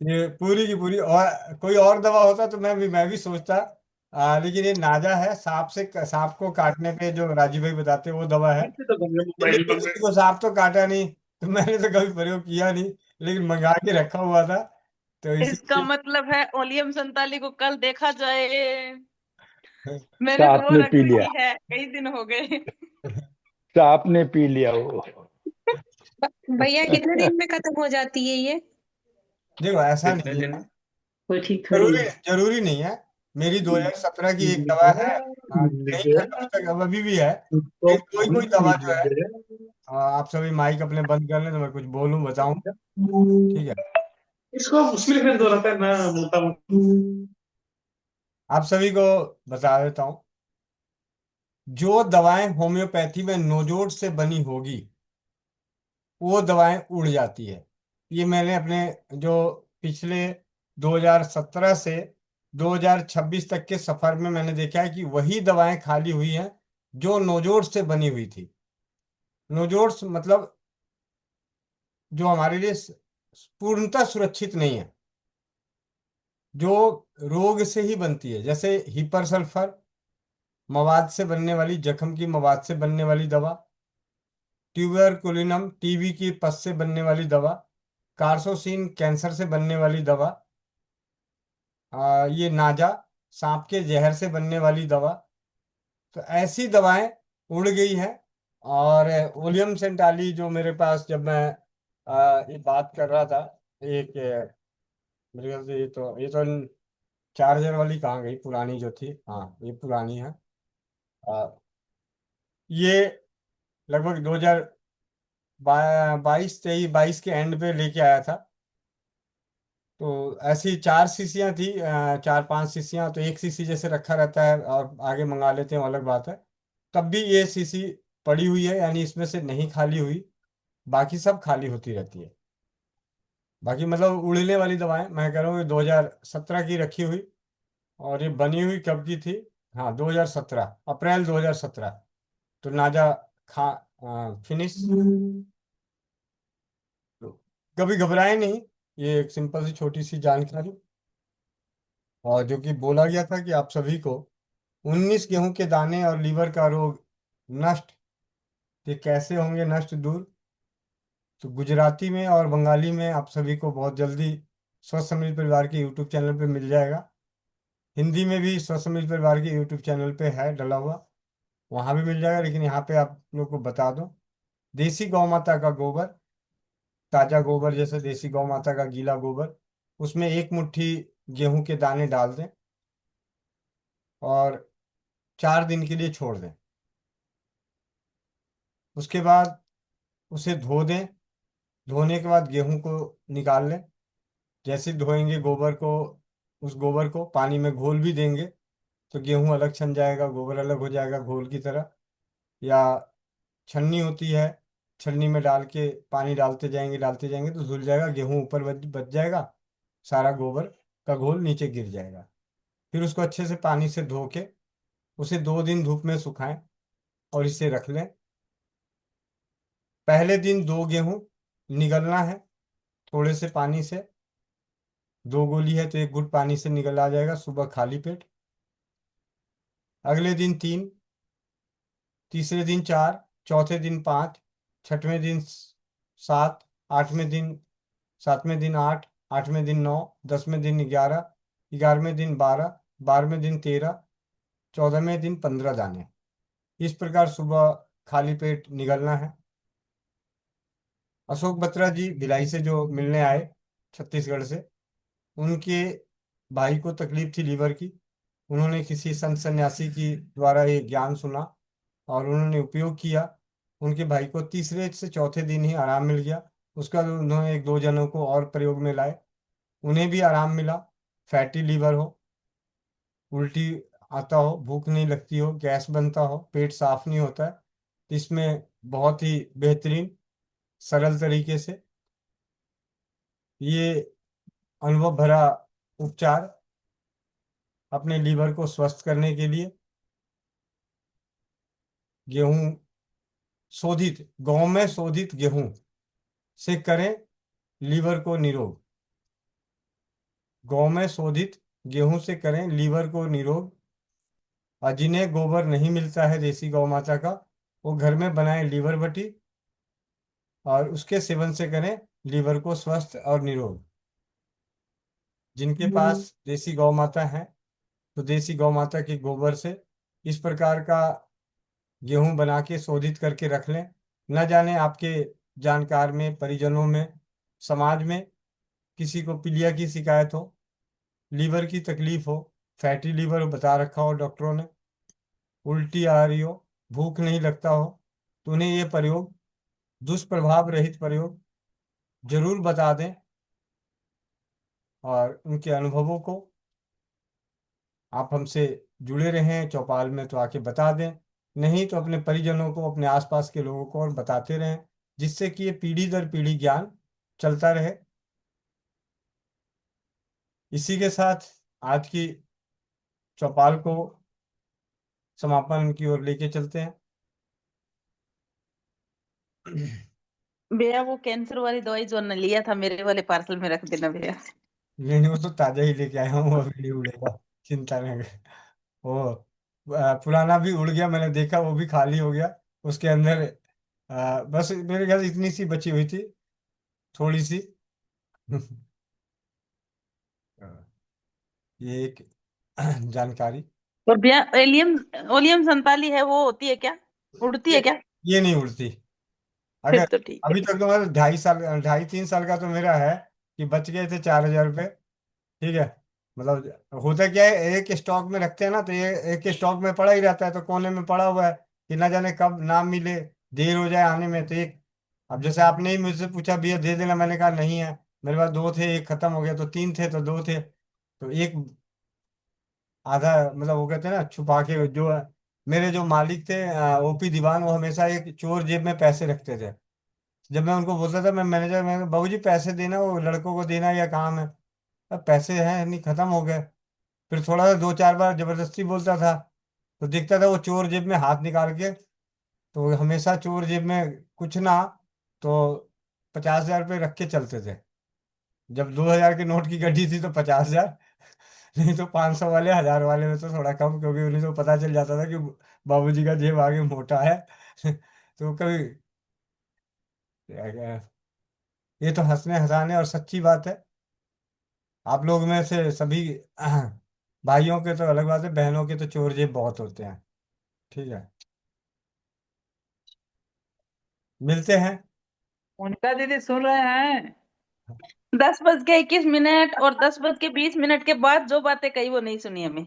S1: ये पूरी की पूरी, और कोई और दवा होता तो मैं भी सोचता। लेकिन ये नाजा है, सांप को काटने पे जो राजीव भाई बताते हैं वो दवा है। मैंने किसी को सांप तो काटा नहीं, तो मैंने तो कभी प्रयोग किया नहीं, लेकिन मंगा के रखा हुआ था, तो
S3: इसका
S1: इसीलिए
S3: मतलब है ओलियम संताली को कल देखा जाए। मैंने
S19: सांप
S3: तो
S19: ने पी लिया,
S3: रखी है, कई दिन हो गए।
S19: सांप ने पी लिया वो।
S20: भैया कितने दिन में खत्म हो जाती है ये?
S1: देखो ऐसा
S13: कितने
S1: नहीं
S13: दिन?
S1: है,
S20: कोई ठीक थोड़ी
S1: जरूरी
S20: है।
S1: जरूरी नहीं है। मेरी 2017 की एक दवा है, नहीं खत्म तक अब अभी भी है, लेकिन कोई कोई दवा जो है, आप सभी माइक अपने बंद कर लें तो मैं कुछ बोलूं बताऊं, ठीक है?
S6: इसको मुश्किल कर दो रहता है ना, मोटा
S1: आप सभी को बता देता हूं, जो दवाएं होम्योपैथी में नोजोड से बनी होगी वो दवाएं उड़ जाती है। ये मैंने अपने जो पिछले 2017 से 2026 तक के सफर में मैंने देखा है कि वही दवाएं खाली हुई हैं जो नोजोड से बनी हुई थी। नोजोड्स मतलब जो हमारे लिए पूर्णतः सुरक्षित नहीं है, जो रोग से ही बनती है, जैसे हिपर सल्फर मवाद से बनने वाली, जख्म की मवाद से बनने वाली दवा, ट्यूबरकुलिनम टीबी की पस से बनने वाली दवा, कार्सोसिन कैंसर से बनने वाली दवा, ये नाजा सांप के जहर से बनने वाली दवा। तो ऐसी दवाएं उड़ गई हैं। और ओलियम सेंटाली जो मेरे पास, जब मैं ये बात कर रहा था, एक मेरे ख्याल से ये तो चार्जर वाली कहाँ गई, पुरानी जो थी, हाँ ये पुरानी है। ये लगभग 2022 के एंड पे लेके आया था। तो ऐसी 4 शीशियाँ थी, 4-5 शीशियाँ, तो एक शीशी जैसे रखा रहता है और आगे मंगा लेते हैं, वो अलग बात है। तब भी ये शीशी पड़ी हुई है, यानी इसमें से नहीं खाली हुई, बाकी सब खाली होती रहती है। बाकी मतलब उड़ने वाली दवाएं मैं कह रहा हूँ 2017 की रखी हुई, और ये बनी हुई कब की थी? हाँ 2017, अप्रैल 2017। तो नाजा खा फिनिश। तो कभी घबराए नहीं, ये एक सिंपल सी छोटी सी जानकारी, और जो कि बोला गया था कि आप सभी को 19 गेहूं के दाने और लीवर का रोग नष्ट, ये कैसे होंगे नष्ट दूर? तो गुजराती में और बंगाली में आप सभी को बहुत जल्दी स्वस्थ समृद्ध परिवार के यूट्यूब चैनल पे मिल जाएगा। हिंदी में भी स्वस्थ समृद्ध परिवार के यूट्यूब चैनल पे है डला हुआ, वहाँ भी मिल जाएगा। लेकिन यहाँ पे आप लोग को बता दूं, देसी गौ माता का गोबर, ताजा गोबर, जैसे देसी गौ माता का गीला गोबर, उसमें 1 मुट्ठी गेहूं के दाने डाल दें और 4 दिन के लिए छोड़ दें। उसके बाद उसे धो दें। धोने के बाद गेहूं को निकाल लें। जैसे ही धोएंगे गोबर को, उस गोबर को पानी में घोल भी देंगे तो गेहूं अलग छन जाएगा, गोबर अलग हो जाएगा घोल की तरह। या छन्नी होती है, छन्नी में डाल के पानी डालते जाएंगे तो धुल जाएगा, गेहूं ऊपर बच जाएगा, सारा गोबर का घोल नीचे गिर जाएगा। फिर उसको अच्छे से पानी से धो के उसे 2 दिन धूप में सुखाएं और इसे रख लें। पहले दिन 2 गेहूं निगलना है थोड़े से पानी से, 2 गोली है तो 1 घुट पानी से निकल आ जाएगा सुबह खाली पेट। अगले दिन 3, तीसरे दिन 4, चौथे दिन 5, छठवें दिन 7, 7वें दिन 8, 8वें दिन 9, 10वें दिन 11, 11वें दिन 12, 12वें दिन 13, 14वें दिन 15 दाने। इस प्रकार सुबह खाली पेट निगलना है। अशोक बत्रा जी भिलाई से जो मिलने आए छत्तीसगढ़ से। उनके भाई को तकलीफ थी लीवर की। उन्होंने किसी संत सन्यासी की द्वारा ये ज्ञान सुना और उन्होंने उपयोग किया। उनके भाई को तीसरे से चौथे दिन ही आराम मिल गया। उसका उन्होंने एक दो जनों को और प्रयोग में लाए, उन्हें भी आराम मिला। फैटी लीवर हो, उल्टी आता हो, भूख नहीं लगती हो, गैस बनता हो, पेट साफ नहीं होता है, इसमें बहुत ही बेहतरीन सरल तरीके से ये अनुभव भरा उपचार अपने लीवर को स्वस्थ करने के लिए गेहूं शोधित, गौ में शोधित गेहूं से करें लीवर को निरोग। गौ में शोधित गेहूं से करें लीवर को निरोग। और जिन्हें गोबर नहीं मिलता है देसी गौ माता का, वो घर में बनाए लीवर बटी और उसके सेवन से करें लीवर को स्वस्थ और निरोग। जिनके पास देसी गौ माता है तो देसी गौ माता के गोबर से इस प्रकार का गेहूं बना के शोधित करके रख लें। न जाने आपके जानकार में, परिजनों में, समाज में किसी को पीलिया की शिकायत हो, लीवर की तकलीफ हो, फैटी लीवर बता रखा हो डॉक्टरों ने, उल्टी आ रही हो, भूख नहीं लगता हो, तो उन्हें ये प्रयोग, दुष्प्रभाव रहित प्रयोग जरूर बता दें और उनके अनुभवों को आप हमसे जुड़े रहें चौपाल में तो आके बता दें, नहीं तो अपने परिजनों को, अपने आसपास के लोगों को और बताते रहें, जिससे कि ये पीढ़ी दर पीढ़ी ज्ञान चलता रहे। इसी के साथ आज की चौपाल को समापन की ओर लेके चलते हैं।
S3: भैया वो कैंसर वाली दवाई जो न लिया था मेरे वाले पार्सल में रख देना भैया।
S1: नहीं नहीं, वो तो ताजा ही लेके आया हूँ, वो अभी नहीं उड़ेगा, चिंता नहीं। वो पुराना भी उड़ गया, मैंने देखा वो भी खाली हो गया। उसके अंदर बस मेरे ख्याल से इतनी सी बची हुई थी, थोड़ी सी। ये एक जानकारी।
S3: और भैया एलियम ओलियम संताली है वो होती है क्या, उड़ती है क्या?
S1: ये नहीं उड़ती।
S3: फिर
S1: अगर
S3: तो ठीक है।
S1: अभी तक तो मतलब 2.5 3 साल का तो मेरा है कि बच गए थे 4,000 रुपये। ठीक है, मतलब होता क्या है, एक स्टॉक में रखते हैं ना, तो ये एक स्टॉक में पड़ा ही रहता है, तो कोने में पड़ा हुआ है कि ना जाने कब ना मिले, देर हो जाए आने में। तो एक, अब जैसे आपने ही मुझसे पूछा भैया दे देना, मैंने कहा नहीं है मेरे पास, दो थे, एक खत्म हो गया, तो तीन थे तो दो थे, तो एक आधा, मतलब वो कहते हैं ना छुपा के। जो मेरे जो मालिक थे ओपी दीवान, वो हमेशा एक चोर जेब में पैसे रखते थे। जब मैं उनको बोलता था, मैं मैनेजर, मैं बाबूजी पैसे देना, वो लड़कों को देना या काम है, अब पैसे हैं नहीं, खत्म हो गए। फिर थोड़ा सा 2 4 बार जबरदस्ती बोलता था, तो दिखता था वो चोर जेब में हाथ निकाल के, तो वो हमेशा चोर जेब में कुछ ना तो 50,000 रुपये रख के चलते थे। जब 2,000 के नोट की गड्डी थी तो 50,000, नहीं तो 500 वाले, 1,000 वाले में तो थोड़ा कम, क्योंकि उन्हें तो पता चल जाता था कि बाबूजी का जेब आगे मोटा है। तो कभी, ये तो हंसने हंसाने और सच्ची बात है। आप लोग में से सभी भाइयों के तो अलग बात है, बहनों के तो चोर जेब बहुत होते हैं। ठीक है, मिलते हैं।
S3: उनका दीदी सुन रहे हैं? 10:21 और 10:20 के बाद जो बातें कही वो नहीं सुनी हमें।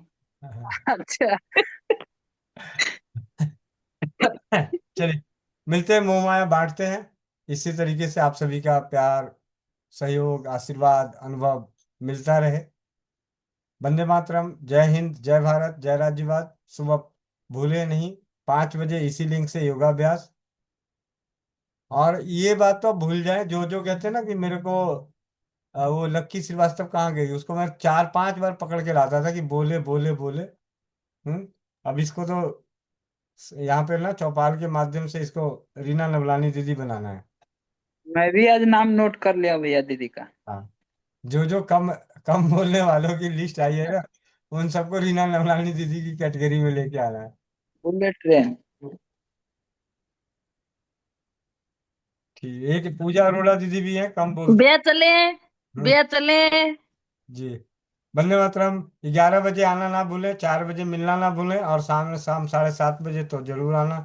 S3: अच्छा।
S1: चलिए, मिलते हैं, मोह माया बांटते हैं। इसी तरीके से आप सभी का प्यार, सहयोग, आशीर्वाद, अनुभव मिलता रहे। वंदे मातरम, जय हिंद, जय भारत, जय राज्यवाद। सुबह भूले नहीं, 5 बजे इसी लिंक से योगाभ्यास। और ये बात तो भूल जाए, जो जो कहते हैं ना कि मेरे को वो लक्की श्रीवास्तव कहाँ गई, उसको मैं 4 5 बार पकड़ के लाता था कि बोले बोले बोले। अब इसको तो यहाँ पे ना चौपाल के माध्यम से इसको रीना नवलानी दीदी बनाना है।
S3: मैं भी आज नाम नोट कर लिया भैया दीदी का।
S1: हाँ, जो जो कम कम बोलने वालों की लिस्ट आई है ना, उन सबको रीना नवलानी दीदी की कैटेगरी में लेके आना है।
S3: Bullet train.
S1: ठीक, एक पूजा अरोड़ा दीदी भी है, कम बोलते।
S3: भैया चले,
S1: हम्म,
S3: भैया चले।
S1: जी। वंदे मातरम। 11 बजे आना ना भूलें, 4 बजे मिलना ना भूलें, और शाम 7:30 बजे तो जरूर आना।